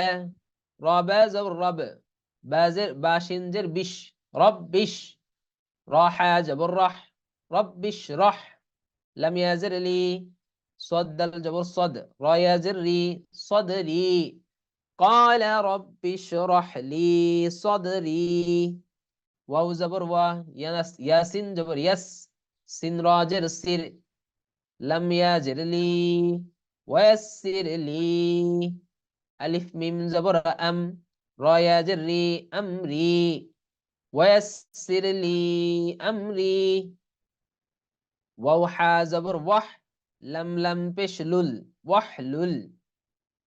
رابا زبر رب بازر باشنجر بش ربش راح زبر رح ربش رح لم يزر لي صد الجبر صد را يزر لي صدري قال رب اشرح لي صدري واو زبر وا ياسين زبر يس سين راجر سير لم يجر لي ويسر لي ألف ميم زبر أم را يجر لي أمري ويسر لي أمري واو حا زبر وح لم بشلل وحلل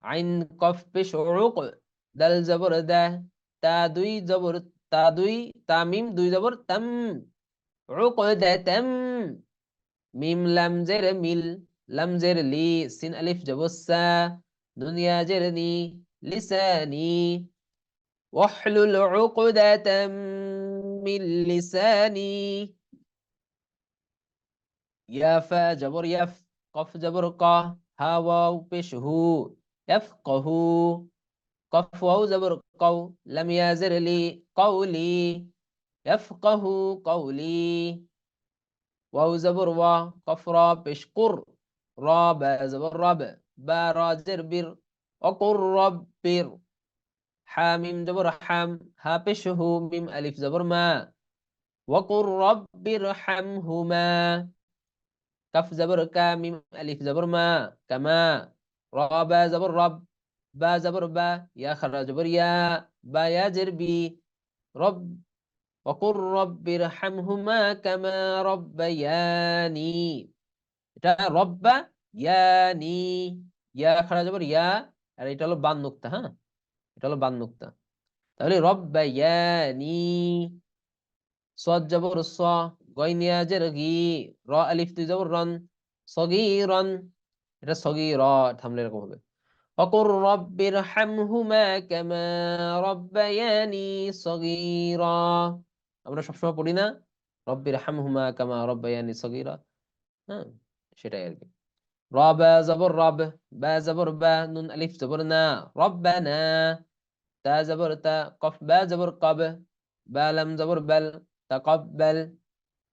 عين قف بش عق دل زبر ده تا دوي زبر تا دوي تا ميم دوي زبر تم عقدة تم ميم لم زر ميل لم زر لي سين ألف جبسا دنيا جرني لساني واحلل عقدة من لساني يا فا جبر يف قف جبر قا ها واو بش هو يفقه قف واو زبر قو لم يزر لي قولي يفقه قولي واو زبر وا قف را بشقر را با زبر رب با را زر بر وقر رب بر حاميم زبر حم ها بشه ميم ألف زبر ما وقر رب ارحمهما كف زبر كا ميم ألف زبر ما كما را با زبر رب با زبر با يا خرج زبر يا با يا زر بي رب وقل رب ارحمهما كما ربياني এটা রব্বা ইয়ানি ইয়া খাড়া যাবার ইয়া আর এটা হলো বান নুক্তা হ্যাঁ এটা হলো বান নুক্তা তাহলে রব্বায়ানি সদ জবর স গয়নিয়া জের গি র আলিফ দুই জবর রন সগীরন এটা সগীর থামলে এরকম হবে وقل رب ارحمهما كما ربياني صغيرا আমরা সবসময় পড়ি না রব্বির হামহুমা কামা রব্বায়ানি সগীরা হ্যাঁ সেটাই আর কি রবা জবর রব বা জবর বা নুন আলিফ জবর না রব্বানা তা জবর তা কফ বা জবর কব বা লাম জবর বাল তাকাব্বাল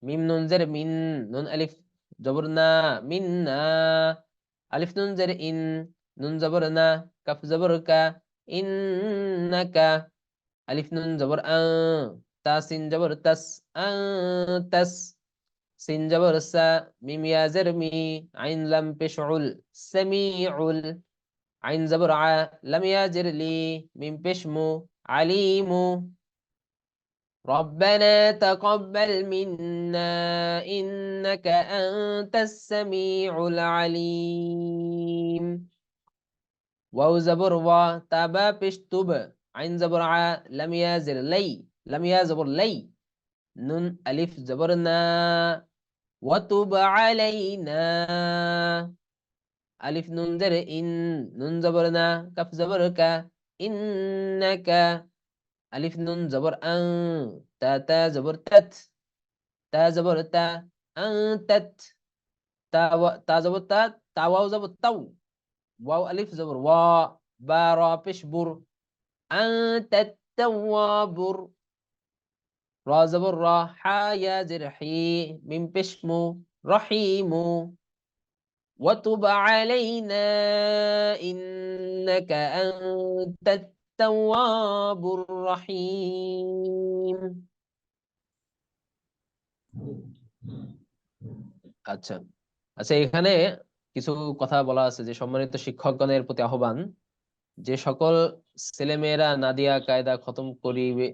মিম নুন জের মিন নুন আলিফ জবর না মিন্না আলিফ নুন জের ইন নুন জবর না কাফ জবর কা ইন্নাকা ألف نون زبر تا سين جبر تس تس سين جبر سا ميم يا زرمي عين لم بشعل سميعل عين زبر ع لم يا زرلي ميم بشمو عليم ربنا تقبل منا إنك أنت السميع العليم واو زبر وا تابا بشتب عين زبر ع لم يزر لي لم يزبر لي نون ألف زبرنا وتب علينا ألف نون زر إن نون زبرنا كف زبرك إنك ألف نون زبر أن تا تا زبر تت تا زبر تا أنتت تا زبر تا تا واو زبر تو واو ألف زبر وا با را بشبر أنت التواب را زبر را حا يا زرحي من بشمو رحيم وتب علينا إنك أنت التواب الرحيم আচ্ছা আচ্ছা এখানে কিছু কথা বলা আছে যে সম্মানিত শিক্ষকগণের প্রতি আহ্বান যে সকল ছেলেমেয়েরা নাদিয়া কায়দা খতম করিবে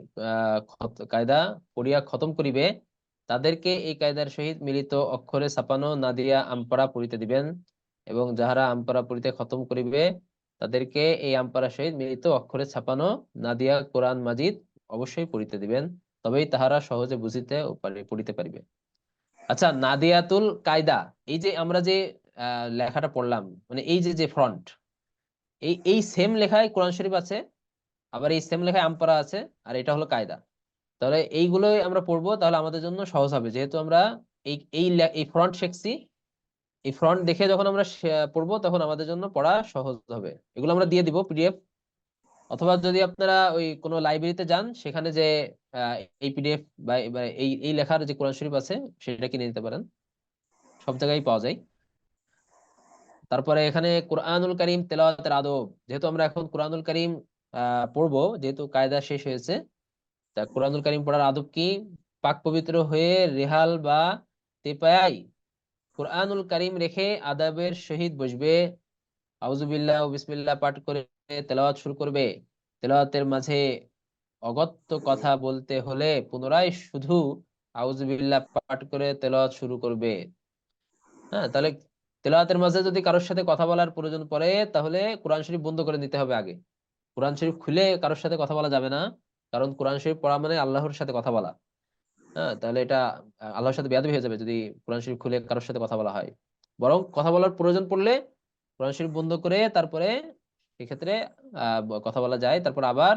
কায়দা পড়িয়া খতম করিবে তাদেরকে এই কায়দার সহিত মিলিত অক্ষরে ছাপানো নাদিয়া আমপারা পড়িতে দিবেন এবং যাহারা আমপারা পড়িতে খতম করিবে তাদেরকে এই আমপারা সহিত মিলিত অক্ষরে ছাপানো নাদিয়া কোরআন মাজিদ অবশ্যই পড়িতে দিবেন তবেই তাহারা সহজে বুঝিতে ও পড়িতে পারিবে আচ্ছা নাদিয়াতুল কায়দা এই যে আমরা যে লেখাটা পড়লাম মানে এই যে ফ্রন্ট এই সেম লেখায় কোরআন শরীফ আছে আবার এই সেম লেখায় আমপারা আছে, আর এটা হলো কায়দা। তাহলে এইগুলোই আমরা পড়বো, তাহলে আমাদের জন্য সহজ হবে, যেহেতু আমরা এই এই এই ফ্রন্ট শিখছি। এই ফ্রন্ট দেখে যখন আমরা পড়বো তখন আমাদের জন্য পড়া সহজ হবে। এগুলো আমরা দিয়ে দিব পিডিএফ, অথবা যদি আপনারা ওই কোনো লাইব্রেরিতে যান সেখানে যে আহ, এই পিডিএফ বা বা এই এই লেখার যে কোরআন শরীফ আছে সেটা কিনে নিতে পারেন, সব জায়গায় পাওয়া যায়। তারপরে এখানে কোরআনুল কারীম তেলাওয়াতের আদব, যেহেতু আমরা এখন কোরআনুল কারীম পড়বো, যেহেতু কায়দা শেষ হয়েছে, তা কোরআনুল কারীম পড়ার আদব কি? পাক পবিত্র হয়ে রেহাল বা তেপায়ায় কোরআনুল কারীম রেখে আদাবের সহিত বসবে, আউযুবিল্লাহ ও বিসমিল্লাহ পাঠ করে তেলাওয়াত শুরু করবে। তেলাওয়াতের মাঝে অগত্য কথা বলতে হলে পুনরায় শুধু আউযুবিল্লাহ পাঠ করে তেলাওয়াত শুরু করবে। হ্যাঁ, তাহলে তেলাওয়াতের মাঝে যদি কারোর সাথে কথা বলার প্রয়োজন পড়ে তাহলে কোরআন শরীফ বন্ধ করে নিতে হবে আগে। কোরআন শরীফ খুলে কারোর সাথে কথা বলা যাবে না, কারণ কোরআন শরীফ পড়া মানে আল্লাহর সাথে কথা বলা। হ্যাঁ, তাহলে এটা আল্লাহর সাথে বেয়াদবি হয়ে যাবে যদি কোরআন শরীফ খুলে কারোর সাথে কথা বলা হয়। বরং কথা বলার প্রয়োজন পড়লে কোরআন শরীফ বন্ধ করে তারপরে সেক্ষেত্রে কথা বলা যায়, তারপর আবার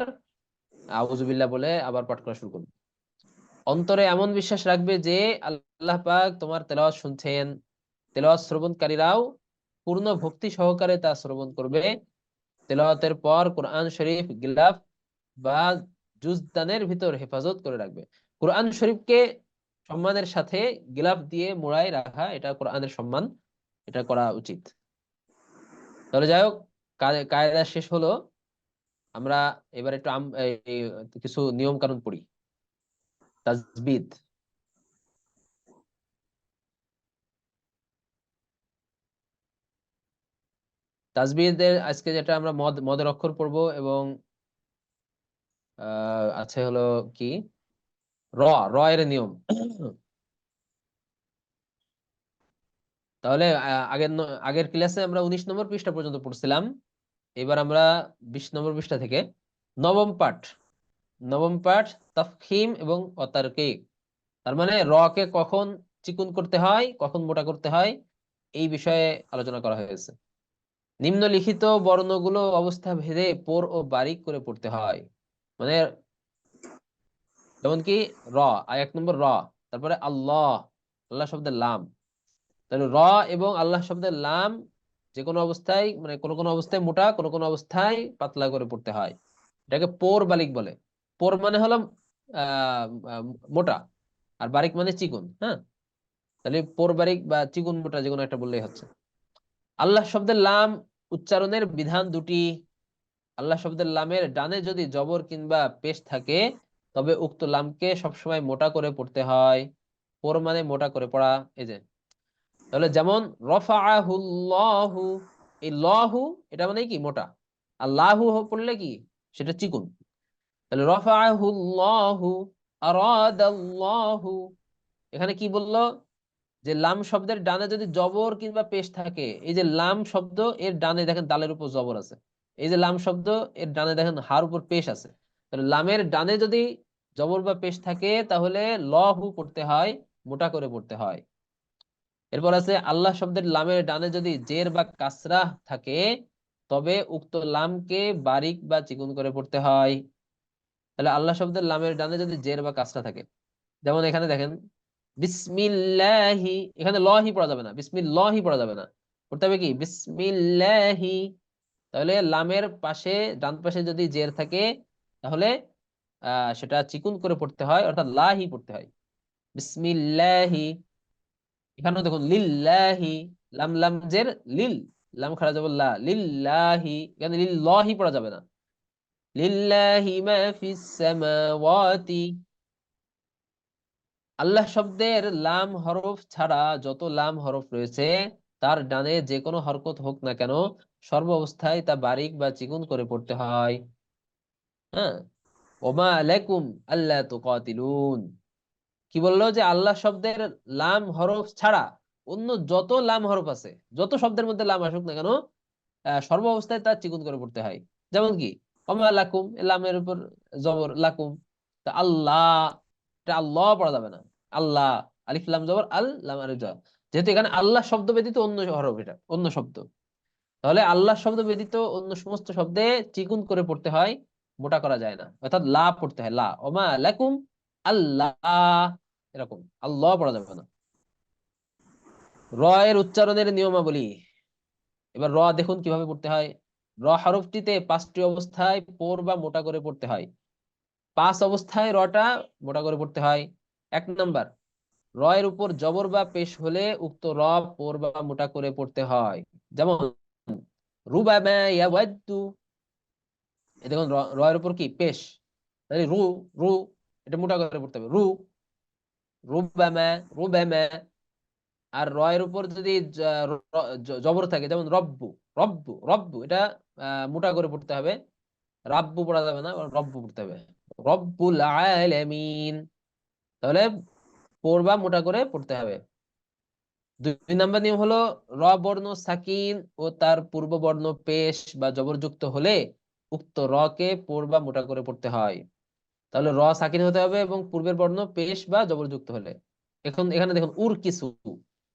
আউযুবিল্লাহ বলে আবার পাঠ করা শুরু করবে। অন্তরে এমন বিশ্বাস রাখবে যে আল্লাহ পাক তোমার তেলাওয়াত শুনছেন, তেলাওয়াত শ্রবণকারীরাও পূর্ণ ভক্তি সহকারে তা শ্রবণ করবে। তেলাওয়াতের পর কোরআন শরীফ গিলাফ বা জুজদানের ভিতর হেফাজত করে রাখবে। কোরআন শরীফকে সম্মানের সাথে গিলাফ দিয়ে মোড়ায় রাখা, এটা কোরআনের সম্মান, এটা করা উচিত। তাহলে যাই হোক, কায়দা শেষ হলো। আমরা এবার একটু কিছু নিয়ম কানুন পড়ি। তাজবিদ। তাজবিদের আজকে যেটা আমরা মদের অক্ষর পড়বো, এবং আছে হলো কি র র এর নিয়ম। তাহলে আগের ক্লাসে আমরা 19 নম্বর পৃষ্ঠা পর্যন্ত পড়ছিলাম। এবার আমরা 20 নম্বর পৃষ্ঠা থেকে নবম পাঠ। নবম পাঠ তাফখীম এবং অতারকিক। তার মানে র কে কখন চিকুন করতে হয়, কখন মোটা করতে হয়, এই বিষয়ে আলোচনা করা হয়েছে। নিম্নলিখিত বর্ণগুলো অবস্থা ভেদে পোর ও বারিক করে পড়তে হয়। মানে যেমন কি র, 1 নম্বর র, তারপরে আল্লাহ, আল্লাহ শব্দের লাম। তাহলে র এবং আল্লাহ শব্দের লাম যে কোনো অবস্থায়, মানে কোনো কোনো অবস্থায় মোটা, কোনো কোনো অবস্থায় পাতলা করে পড়তে হয়। এটাকে পোর বালিক বলে। পোর মানে হলো আহ আহ, মোটা, আর বারিক মানে চিকুন। হ্যাঁ, তাহলে পোর বারিক বা চিকুন মোটা যে কোনো একটা বললেই হচ্ছে। আল্লাহ শব্দের লাম উচ্চারণের বিধান দুটি। আল্লাহ শব্দের লামের ডানে যদি জবর কিংবা পেশ থাকে তবে উক্ত লামকে সবসময় মোটা করে পড়তে হয়। পোর মানে মোটা করে পড়া। এই যে, তাহলে যেমন রফাআহুল্লাহু, এই লহু এটা মানে কি মোটা, আর লাহু পড়লে কি সেটা চিকুন। তাহলে রফাআহুল্লাহু, আরাদাল্লাহু, এখানে কি বললো যে লাম শব্দের ডানে যদি জবর কিংবা পেশ থাকে, এই যে লাম শব্দ এর ডানে দেখেন দালের উপর জবর আছে, এই যে লাম শব্দ এর ডানে দেখেন হার উপর পেশ আছে। তাহলে লামের ডানে যদি জবর বা পেশ থাকে তাহলে লহু পড়তে হয়, মোটা করে পড়তে হয়। এরপর আছে আল্লাহ শব্দের লামের ডানে যদি জের বা কাসরা থাকে তবে উক্ত লামকে বারিক বা চিকুন করে পড়তে হয়। তাহলে আল্লাহ শব্দের লামের ডানে যদি জের বা কাসরা থাকে, যেমন এখানে দেখেন বিসমিল্লাহি, এখানে লহি পড়া যাবে না, বিসমিল্লাহি পড়া যাবে না, পড়তে হবে কি বিসমিল্লাহি। তাহলে লামের পাশে ডান পাশে যদি জের থাকে তাহলে সেটা চিকুন করে পড়তে হয়, অর্থাৎ লাহি পড়তে হয়, বিসমিল্লাহি। এখানেও দেখুন লিল্লাহি, লাম লাম জের লিল, লাম খাড়া যাব লা, লিল্লাহি, এখানে লিল্লাহি পড়া যাবে না, লিল্লাহি মা ফিস সামাওয়াতি। আল্লাহ শব্দের লাম হরফ ছাড়া যত লাম হরফ রয়েছে তার ডানে যে কোনো হরকত হোক না কেন সর্ব অবস্থায় তা বারিক বা চিকুন করে পড়তে হয়। হ্যাঁ, ওমা আলাইকুম আল্লাহ তুকাতিলুন, কি বললো যে আল্লাহ শব্দের লাম হরফ ছাড়া অন্য যত লাম হরফ আছে, যত শব্দের মধ্যে লাম আসুক না কেন সর্ব অবস্থায় তা চিকুন করে পড়তে হয়। যেমন কি ওমা লাকুম, লামের উপর জবর লাকুম, তা আল্লাহ, এটা আল্লাহ পড়া যাবে না, আল্লাহ, আলিফ লাম জবর আল, লাম আলিফ জবর। যেহেতু এখানে আল্লাহ শব্দ ব্যতীত অন্য হরফ, এটা অন্য শব্দ, তাহলে আল্লাহ শব্দ ব্যতীত অন্য সমস্ত শব্দে চিকুন করে পড়তে হয়। মোটা করা যায় না, অর্থাৎ লা পড়তে হয়, লা, ওমা লাকুম আল্লাহ, এরকম আল্লাহ পড়া যাবে না। র এর উচ্চারণের নিয়মাবলী। এবার র দেখুন কিভাবে পড়তে হয়। র হরফটিতে 5টি অবস্থায় পোর বা মোটা করে পড়তে হয়। 5 অবস্থায় রটা মোটা করে পড়তে হয়। 1 নাম্বার, র এর উপর জবর বা পেশ হলে উক্ত র পোর বা মোটা করে পড়তে হয়। যেমন রুবামা ইয়াওয়াদ্দু, এই দেখুন র এর উপর কি পেশ, তাহলে রু, রু, এটা মোটা করে পড়তে হবে, রু, রুবামা, রুবামা। আর র এর উপর যদি জবর থাকে, যেমন রব্বু, রব্বু, রব্বু, এটা মোটা করে পড়তে হবে, রাব্বু পড়া যাবে না, রব্বু পড়তে হবে, রব্বুল আলামিন। তাহলে পড়বা মোটা করে পড়তে হবে। 2 নাম্বার নিয়ম হলো, র বর্ণ সাকিন ও তার পূর্ব বর্ণ পেশ বা জবরযুক্ত হলে উক্ত র কে পড়বা মোটা করে পড়তে হয়। তাহলে র সাকিন হতে হবে এবং পূর্বের বর্ণ পেশ বা জবরযুক্ত হলে। এখন এখানে দেখুন উর কিছু,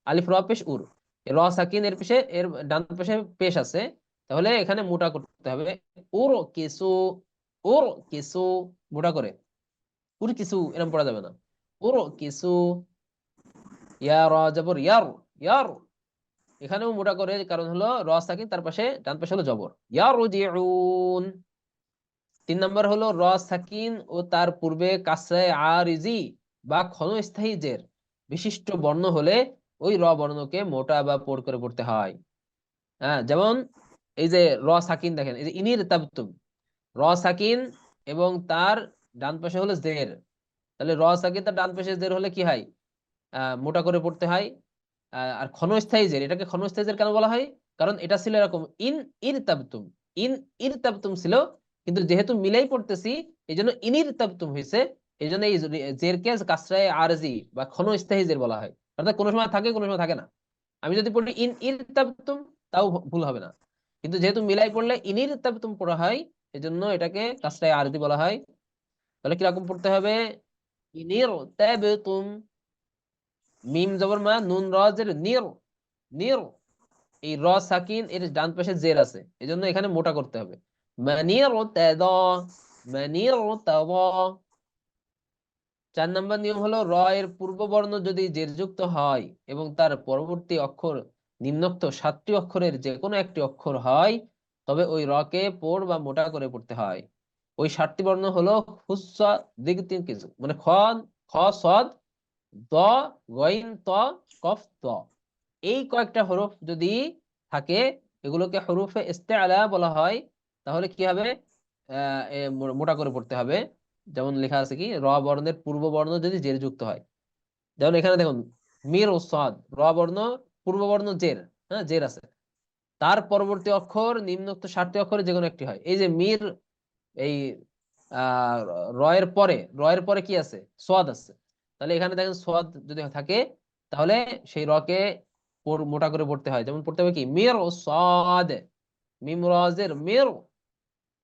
আলিফ র পেশ উর, র সাকিন এর পেশে, এর ডান পাশে পেশ আছে, তাহলে এখানে মোটা করতে হবে, উর কিছু, উর কিছু, মোটা করে, উর কিছু এরকম পড়া যাবে না, উর কিছু। ইয়া র জবর ইয়ার, ইয়ার, এখানেও মোটা করে, কারণ হলো র সাকিন, তার পাশে ডান পাশে হলো জবর, ইয়ারজিউন। 3 নাম্বার হলো র সাকিন ও তার পূর্বে কাসরায়ে আরিজি বা ক্ষণস্থায়ী জের বিশিষ্ট বর্ণ হলে ওই র বর্ণকে মোটা বা পোড় করে পড়তে হয়। হ্যাঁ, যেমন এই যে র সাকিন দেখেন, এই যে ইনির তাবতুম, র সাকিন এবং তার ডান পাশে হলো জের, তাহলে র সাকিন তার ডান পাশে জের হলে কি হয়, মোটা করে পড়তে হয়। আর ক্ষণস্থায়ী জের, এটাকে ক্ষণস্থায়ী জের কেন বলা হয়, কারণ এটা ছিল এরকম, ইন ইর তাবতুম, ইন ইর তাবতুম ছিল, কিন্তু যেহেতু মিলাই পড়তেছি এই জন্য ইনির তাবতুম হয়েছে, এই জন্য এই জেরকে কাসরায়ে আরজি বা ক্ষণস্থায়ী জের বলা হয়, অর্থাৎ কোনো সময় থাকে কোনো সময় থাকে না। আমি যদি পড়ি ইন ইর তাবতুম, তাও ভুল হবে না, কিন্তু যেহেতু মিলাই পড়লে ইনির তাবতুম পড়া হয়, এই জন্য এটাকে কাসরায়ে আরজি বলা হয়। তাহলে কিরকম পড়তে হবে, ইনির তাবতুম, মিম জবর মা, নুন র জের, নির, নির, এই র সাকিন এর ডান পাশে জের আছে, এজন্য এখানে মোটা করতে হবে, মানির তাদ, মানির তাদ। 4 নাম্বার নিয়ম হলো, র এর পূর্ব বর্ণ যদি জেরযুক্ত হয় এবং তার পরবর্তী অক্ষর নিম্নোক্ত 7টি অক্ষরের যে কোনো একটি অক্ষর হয়, তবে ওই র কে পোড় বা মোটা করে পড়তে হয়। ওই 7টি বর্ণ হলো খুসা, দিগ তিন কিছু, মানে খ, খ, সদ, দ, গইন, ত, কফ, ত। এই কয়েকটা হরফ যদি থাকে, এগুলোকে হরুফে ইস্তেআলা বলা হয়। তাহলে কি হবে, মোটা করে পড়তে হবে। যেমন লেখা আছে কি, র বর্ণের পূর্ব বর্ণ যদি জের যুক্ত হয়, যেমন এখানে দেখুন মির ও সাদ, র বর্ণ পূর্ব বর্ণ জের, হ্যাঁ জের আছে, তার পরবর্তী অক্ষর নিম্নোক্ত 7টি অক্ষরে যে কোনো একটি হয়। এই যে মির, এই আহ র এর পরে কি আছে, সোয়াদ আছে, তাহলে এখানে দেখেন সোয়াদ যদি থাকে, তাহলে সেই রকে মোটা করে পড়তে হয়। যেমন পড়তে হবে কি, মির ও সাদ, মিম রাজের মির,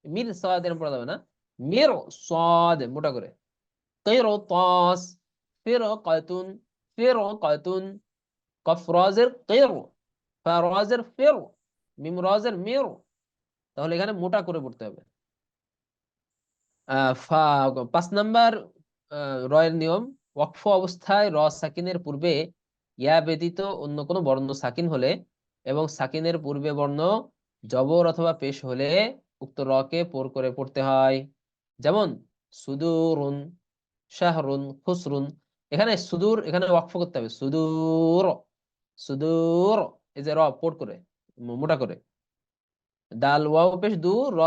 মির সাদ এরকম পড়া যাবে না, মির সাদ মোটা করে। قرطاس فرقة فرقة قف রাজের قر ফা রাজের ফির মিম রাজের মির, তাহলে এখানে মোটা করে পড়তে হবে। 5 নাম্বার রয়ের নিয়ম, ওয়াকফ অবস্থায় র সাকিনের পূর্বে ইয়া ব্যতীত অন্য কোনো বর্ণ সাকিন হলে এবং সাকিনের পূর্বে বর্ণ জবর অথবা পেশ হলে উক্ত র কে পোর করে পড়তে হয়। যেমন সুদুরুন, শাহরুন, খুসরুন। এখানে সুদূর, এখানে ওয়াকফ করতে হবে, সুদূর, সুদূর, এই যে র পোট করে মোটা করে, ডাল ওয়াও পেশ দু, র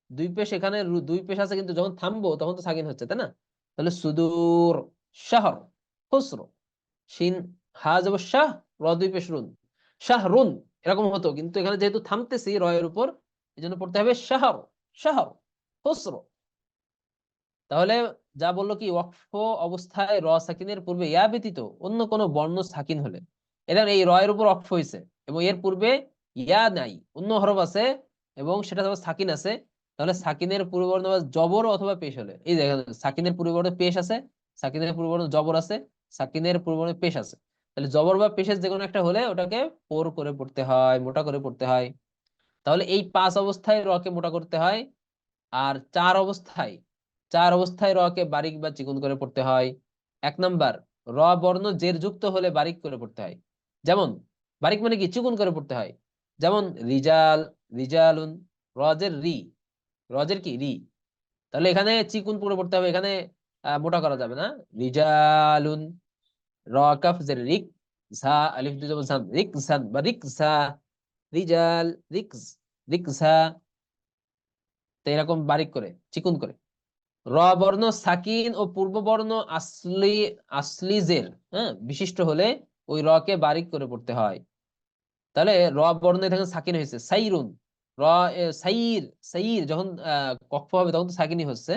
দুই পেশ, এখানে দুই পেশ আছে, কিন্তু যখন থামবো তখন তো সাকিন হচ্ছে, তাই না? তাহলে সুদূর, শাহর, খুসর, শিন, হা যাব শাহ, র দুই পেশ রুন, শাহরুন, এরকম হতো, কিন্তু এখানে যেহেতু থামতেছি র এর উপর, এই জন্য পড়তে হবে শাহর, শাহর, খুসর। তাহলে যা বললো কি, ওয়াকফ অবস্থায় র সাকিনের পূর্বে ইয়া ব্যতীত অন্য কোনো বর্ণ সাকিন হলে, এটা এই র এর উপর ওয়াকফ হয়েছে এবং এর পূর্বে ইয়া নাই, অন্য হরফ আছে এবং সেটা যখন সাকিন আছে, তাহলে সাকিনের পূর্ববর্ণ জবর অথবা পেশ হলে, এই দেখেন সাকিনের পূর্ববর্ণ পেশ আছে, সাকিনের পূর্ববর্ণ জবর আছে, সাকিনের পূর্ববর্ণ পেশ আছে, তাহলে জবর বা পেশের যে কোনো একটা হলে ওটাকে পোর করে পড়তে হয়, মোটা করে পড়তে হয়। তাহলে এই 5 অবস্থায় র কে মোটা করতে হয়। আর চার অবস্থায় র কে বারিক বা চিকন করে পড়তে হয়। 1 নাম্বার, র বর্ণ জের যুক্ত হলে বারিক করে পড়তে হয়। যেমন বারিক মানে কি, চিকন করে পড়তে হয়। যেমন রিজাল, রিজালুন, রজের রি, রজের কি রি, তাহলে এখানে চিকুন করে পড়তে হবে, এখানে মোটা করা যাবে না। রিজালুন, র কাফ জের রিক, ঝা আলিফ দুই জবর ঝান, রিক ঝান বা রিক ঝা, রিজাল রিকস, রিকঝা। তো এরকম বারিক করে চিকুন করে। র বর্ণ সাকিন ও পূর্ব বর্ণ আসলি আসলি জের, হ্যাঁ, বিশিষ্ট হলে ওই র কে বারিক করে পড়তে হয়। তাহলে র বর্ণ এখানে সাকিন হয়েছে, সাইরুন, র সাইর, সাইর যখন কক্ষ হবে তখন তো সাকিনই হচ্ছে।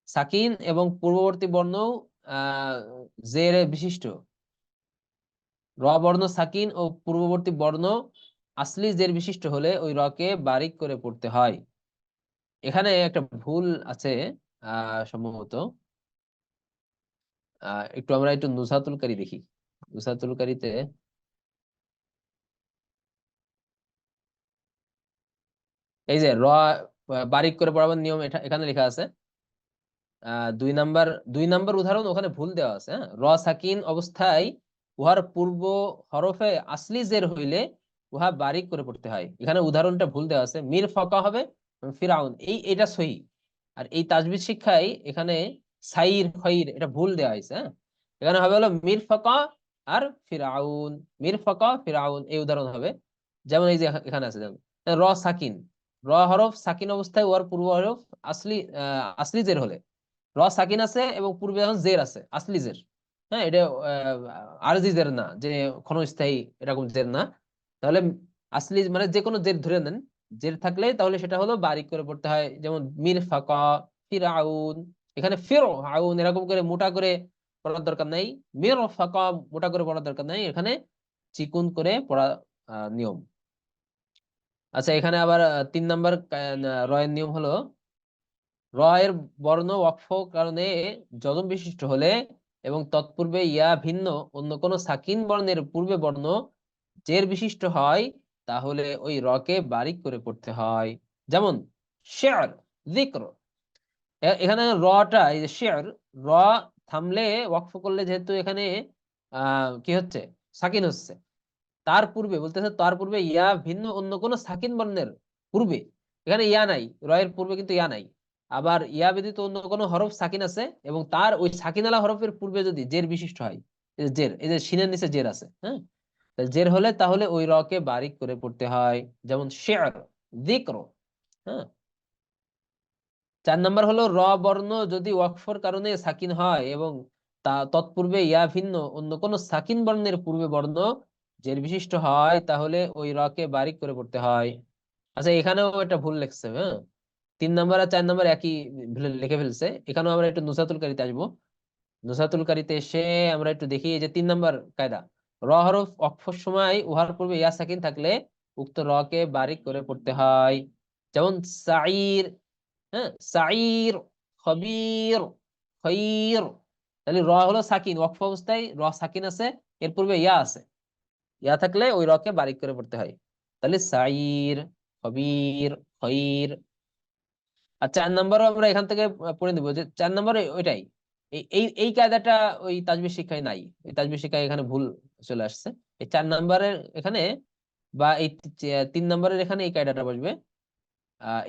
সাকিন এবং পূর্ববর্তী বর্ণ আহ জের বিশিষ্ট, র বর্ণ সাকিন ও পূর্ববর্তী বর্ণ আসলি জের বিশিষ্ট হলে ওই র কে বারিক করে পড়তে হয়। এখানে একটা ভুল আছে সম্ভবত। একটু আমরা একটু নুসাতুল কারি দেখি। নুসাতুল কারিতে এই যে র বারিক করে পড়াবার নিয়ম এটা এখানে লেখা আছে। 2 নাম্বার, 2 নাম্বার উদাহরণ ওখানে ভুল দেওয়া আছে, হ্যাঁ। র সাকিন অবস্থায় উহার পূর্ব হরফে আসলি জের হইলে উহা বারিক করে পড়তে হয়। এখানে উদাহরণটা ভুল দেওয়া আছে, মির ফাকা হবে ফিরাউন, এটা সহি। আর এই তাজবিদ শিক্ষায় এখানে সাইর খইর এটা ভুল দেওয়া হয়েছে, হ্যাঁ। এখানে হবে হলো মির ফাকা আর ফিরাউন, মির ফাকা ফিরাউন, এই উদাহরণ হবে। যেমন এই যে এখানে আছে, যেমন র সাকিন, র হরফ সাকিন অবস্থায় উহার পূর্ব হরফ আসলি আসলি জের হলে, র সাকিন আছে এবং পূর্বে এখন জের আছে, আসলি জের, হ্যাঁ। এটা আরজি জের না, যে ক্ষণস্থায়ী এরকম জের না। তাহলে আসলি মানে যে কোনো জের ধরে নেন, জের থাকলে তাহলে সেটা হলো বারিক করে পড়তে হয়। যেমন মির ফাকা ফিরাউন, এখানে ফিরআউন এরকম করে মোটা করে পড়ার দরকার নাই। মির ফাকা মোটা করে পড়ার দরকার নাই, এখানে চিকুন করে পড়া নিয়ম। আচ্ছা, এখানে আবার 3 নাম্বার রয়ের নিয়ম হলো, র এর বর্ণ ওয়াকফ কারণে যজম বিশিষ্ট হলে এবং তৎপূর্বে ইয়া ভিন্ন অন্য কোন সাকিন বর্ণের পূর্বে বর্ণ জের বিশিষ্ট হয়, তাহলে ওই র কে বারিক করে পড়তে হয়। যেমন শের, যিকর, এখানে রটা এই যে শের, র থামলে ওয়াকফ করলে যেহেতু এখানে কি হচ্ছে, সাকিন হচ্ছে। তার পূর্বে বলতেছে, তার পূর্বে ইয়া ভিন্ন অন্য কোন সাকিন বর্ণের পূর্বে, এখানে ইয়া নাই, রয়ের পূর্বে কিন্তু ইয়া নাই। আবার ইয়া ব্যতীত অন্য কোনো হরফ সাকিন আছে এবং তার ওই সাকিনালা হরফের পূর্বে যদি জের বিশিষ্ট হয়, এই যে জের, এই যে সিনের নিচে জের আছে, হ্যাঁ, জের হলে তাহলে ওই র কে বারিক করে পড়তে হয়। যেমন শের, যিকর, হ্যাঁ। 4 নাম্বার হলো, র বর্ণ যদি ওয়াকফর কারণে সাকিন হয় এবং তা তৎপূর্বে ইয়া ভিন্ন অন্য কোন সাকিন বর্ণের পূর্বে বর্ণ জের বিশিষ্ট হয়, তাহলে ওই র কে বারিক করে পড়তে হয়। আচ্ছা, এখানেও একটা ভুল লিখছে, হ্যাঁ। 3 নাম্বার আর 4 নাম্বার একই ভুল লিখে ফেলছে। এখানেও আমরা একটু নুসাতুল কারিতে আসবো। নুসাতুল কারিতে এসে আমরা একটু দেখি, এই যে 3 নাম্বার কায়দা, র হরফ অক্ষর সময় উহার পূর্বে ইয়া সাকিন থাকলে উক্ত র কে বারিক করে পড়তে হয়। যেমন সাইর, হ্যাঁ, সাইর, খবির, খৈর। তাহলে র হলো সাকিন, ওয়াকফ অবস্থায় র সাকিন আছে, এর পূর্বে ইয়া আছে, ইয়া থাকলে ওই র কে বারিক করে পড়তে হয়। তাহলে সাইর, খবির, খৈর। আর 4 নাম্বারও আমরা এখান থেকে পড়ে নেবো, যে 4 নাম্বারে ওইটাই, এই এই এই কায়দাটা ওই তাজবির শিক্ষায় নাই, এই তাজবির শিক্ষায় এখানে ভুল চলে আসছে। এই 4 নাম্বারের এখানে বা এই 3 নাম্বারের এখানে এই কায়দাটা বসবে,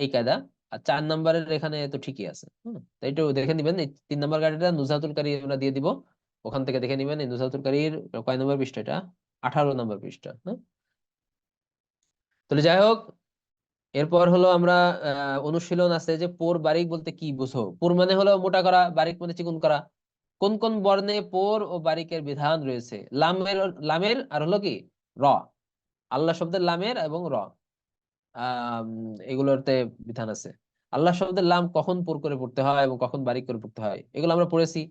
এই কায়দা। আর 4 নাম্বারের এখানে তো ঠিকই আছে, তো একটু দেখে নিবেন। এই 3 নাম্বার কায়দাটা নুজাতুল কারী আমরা দিয়ে দিব, ওখান থেকে দেখে নিবেন। এই নুজাতুল কারীর কয় নম্বর পৃষ্ঠা, এটা 18 নম্বর পৃষ্ঠা, হ্যাঁ। তাহলে যাই হোক, এরপর হলো আমরা অনুশীলন আছে, যে পোর বারিক বলতে কি বুঝো। পোর মানে হলো মোটা করা, বারিক মানে চিকন করা। কোন কোন বর্ণে পোর ও বারিকের বিধান রয়েছে? লামের, লামের আর হলো কি র, আল্লাহ শব্দের লামের এবং র, আহ এগুলোতে বিধান আছে। আল্লাহ শব্দের লাম কখন পোর করে পড়তে হয় এবং কখন বারিক করে পড়তে হয়, এগুলো আমরা পড়েছি।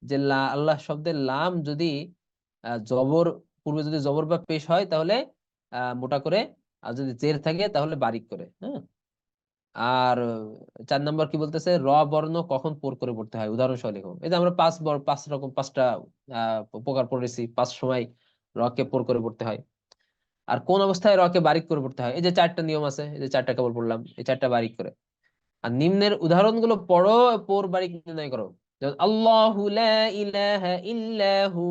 যে আল্লাহ শব্দের লাম যদি জবর, পূর্বে যদি জবর বা পেশ হয় তাহলে মোটা করে, আর যদি জের থাকে তাহলে বারিক করে, হ্যাঁ। আর 4 নম্বর কি বলতেছে, র বর্ণ কখন পোর করে পড়তে হয়, উদাহরণ সহ লেখো। এই যে আমরা 5 রকম 5টা প্রকার পড়েছি, 5 সময় র কে পোর করে পড়তে হয়। আর কোন অবস্থায় র কে বারিক করে পড়তে হয়, এই যে 4টা নিয়ম আছে, এই যে 4টা কেবল পড়লাম, এই 4টা বারিক করে। আর নিম্নের উদাহরণগুলো পড়ো, পর বারিক নির্ণয় করো। যেমন আল্লাহু লা ইলাহা ইল্লাহু,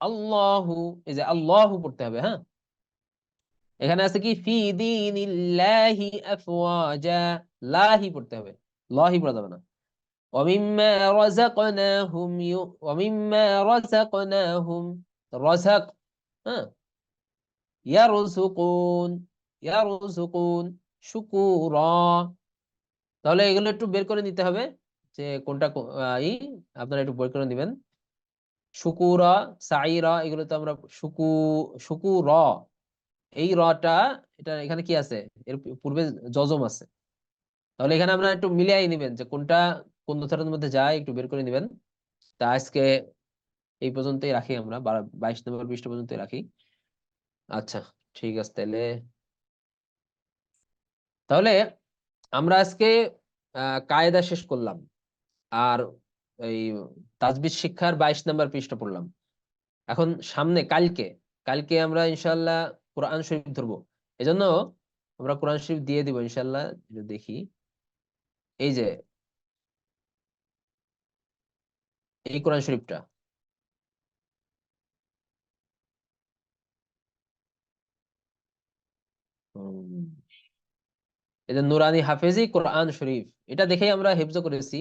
আল্লাহু, এই যে আল্লাহু পড়তে হবে, হ্যাঁ। এখানে আছে কি ফি দীনিল্লাহি আফওয়াজা, লাহি পড়তে হবে, লাহি পড়া যাবে না। ওয়ামিম্মা রাযাকনাহুম ওয়ামিম্মা রাযাকনাহুম, রাযাক, হ্যাঁ, ইয়ারযুকুন, ইয়ারযুকুন, শুকুরা। তাহলে এগুলো একটু বের করে নিতে হবে যে কোনটা আপনারা একটু বের করে দিবেন। শুকুরা, সাইরা, এগুলো তো আমরা শুকুর, এই রটা, এটা এখানে কি আছে, এর পূর্বে যজম আছে। তাহলে এখানে আমরা একটু মিলিয়ে নিবেন যে কোনটা কোন দুটার মধ্যে যায়, একটু বের করে নিবেন। তা আজকে এই পর্যন্তই রাখি, আমরা 22 নম্বর পৃষ্ঠা পর্যন্তই রাখি। আচ্ছা, ঠিক আছে তাহলে। তাহলে আমরা আজকে কায়দা শেষ করলাম, আর এই তাজবিদ শিক্ষার 22 নম্বর পৃষ্ঠা পড়লাম। এখন সামনে কালকে, কালকে আমরা ইনশাল্লাহ কোরআন শরীফ ধরবো। এজন্য আমরা কোরআন শরীফ দিয়ে দিব ইনশাল্লাহ। একটু দেখি, এই যে এই কোরআন শরীফটা, উম, এই যে নুরানি হাফেজি কোরআন শরীফ, এটা দেখেই আমরা হেফজ করেছি।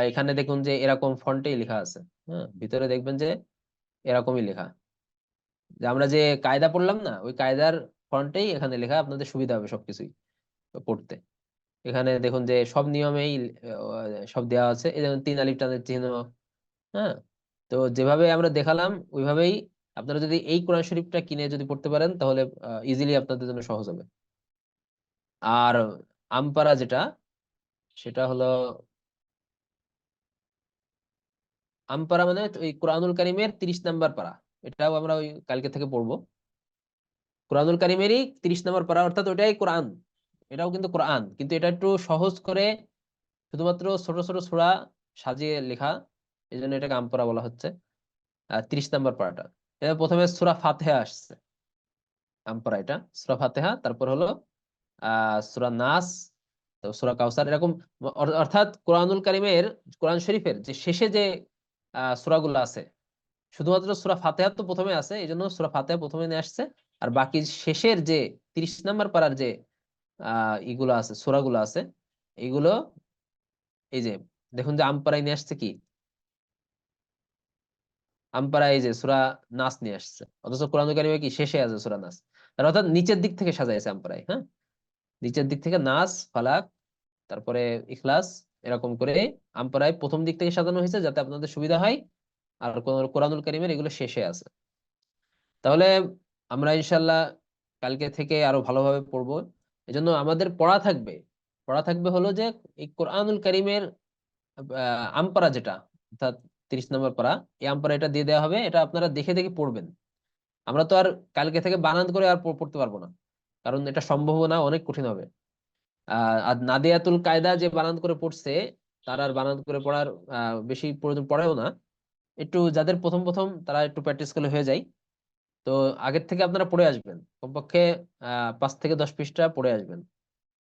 এখানে দেখুন যে এরকম ফন্টেই লেখা আছে, হ্যাঁ, ভিতরে দেখবেন যে এরকমই লেখা, যে আমরা যে কায়দা পড়লাম না, ওই কায়দার ফন্টেই এখানে লেখা, আপনাদের সুবিধা হবে সবকিছুই পড়তে। এখানে দেখুন যে সব নিয়মেই সব দেওয়া আছে, এই যেমন 3 আলিফ টানের চিহ্ন, হ্যাঁ। তো যেভাবে আমরা দেখালাম ওইভাবেই আপনারা যদি এই কোরআন শরীফটা কিনে যদি পড়তে পারেন, তাহলে ইজিলি আপনাদের জন্য সহজ হবে। আর আমপারা যেটা, সেটা হলো আমপারা মানে ওই কোরআনুল কারিমের 30 নম্বর পারা। এটাও আমরা ওই কালকে থেকে পড়বো। কোরআনুল কারিমেরই 30 নম্বর পারা, অর্থাৎ ওইটাই কোরআন। এটাও কিন্তু কোরআন, কিন্তু এটা একটু সহজ করে শুধুমাত্র ছোট ছোট সূরা সাজিয়ে লেখা, এই জন্য এটাকে আমপারা বলা হচ্ছে। 30 নম্বর পারাটা, এটা প্রথমে সূরা ফাতিহা আসছে, আমপারা এটা সূরা ফাতিহা, তারপর হলো সূরা নাস, তো সূরা কাউসার, এরকম। অর্থাৎ কোরআনুল কারিমের, কোরআন শরীফের যে শেষে যে সূরাগুলো আছে, শুধুমাত্র সূরা ফাতিহা তো প্রথমে আছে, এই জন্য সূরা ফাতিহা প্রথমে নিয়ে আসছে। আর বাকি শেষের যে 30 নম্বর পারার যে ইগুলো আছে, সূরাগুলো আছে, এইগুলো, এই যে দেখুন যে আমপারায় নিয়ে আসছে কি, আমপারায় এই যে সূরা নাস নিয়ে আসছে, অথচ কোরআন কারিমে কি শেষে আছে সূরা নাস। তার অর্থাৎ নিচের দিক থেকে সাজাইছে আমপারায়, হ্যাঁ, নিচের দিক থেকে নাস, ফালাক, তারপরে ইখলাস, এরকম করে আমপারায় প্রথম দিক থেকে সাজানো হয়েছে যাতে আপনাদের সুবিধা হয়। আর কোরআনুল কারিমের এগুলো শেষে আছে। তাহলে আমরা ইনশাল্লাহ কালকে থেকে আরো ভালোভাবে পড়বো। এজন্য আমাদের পড়া থাকবে হলো যে এই কোরআনুল কারিমের আমপারা যেটা, অর্থাৎ 30 নম্বর পারা, এই আমপারা এটা দিয়ে দেওয়া হবে, এটা আপনারা দেখে দেখে পড়বেন। আমরা তো আর কালকে থেকে বানান করে আর পড়তে পারবো না, কারণ এটা সম্ভব না, অনেক কঠিন হবে। আর নাদিয়াতুল কায়দা যে বানান করে পড়ছে, তার আর বানান করে পড়ার বেশি প্রয়োজন পড়েও না। একটু যাদের প্রথম প্রথম, তারা একটু প্র্যাকটিস করলে হয়ে যায়। তো আগের থেকে আপনারা পড়ে আসবেন, কমপক্ষে 5 থেকে 10 পৃষ্ঠা পড়ে আসবেন,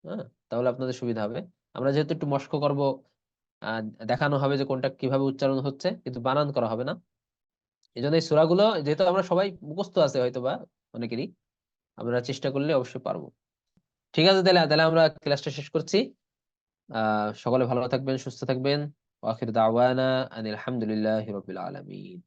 হ্যাঁ, তাহলে আপনাদের সুবিধা হবে। আমরা যেহেতু একটু মস্ক করব, আহ, দেখানো হবে যে কোনটা কিভাবে উচ্চারণ হচ্ছে, কিন্তু বানান করা হবে না। এই জন্য এই সূরাগুলো যেহেতু আমরা সবাই মুখস্থ আছে হয়তো বা অনেকেরই, আমরা চেষ্টা করলে অবশ্যই পারবো। ঠিক আছে, তাহলে তাহলে আমরা ক্লাসটা শেষ করছি। সকলে ভালো থাকবেন, সুস্থ থাকবেন। ওয়া আখির দাওয়ানা আনিল হামদুলিল্লাহি রাব্বিল আলামিন।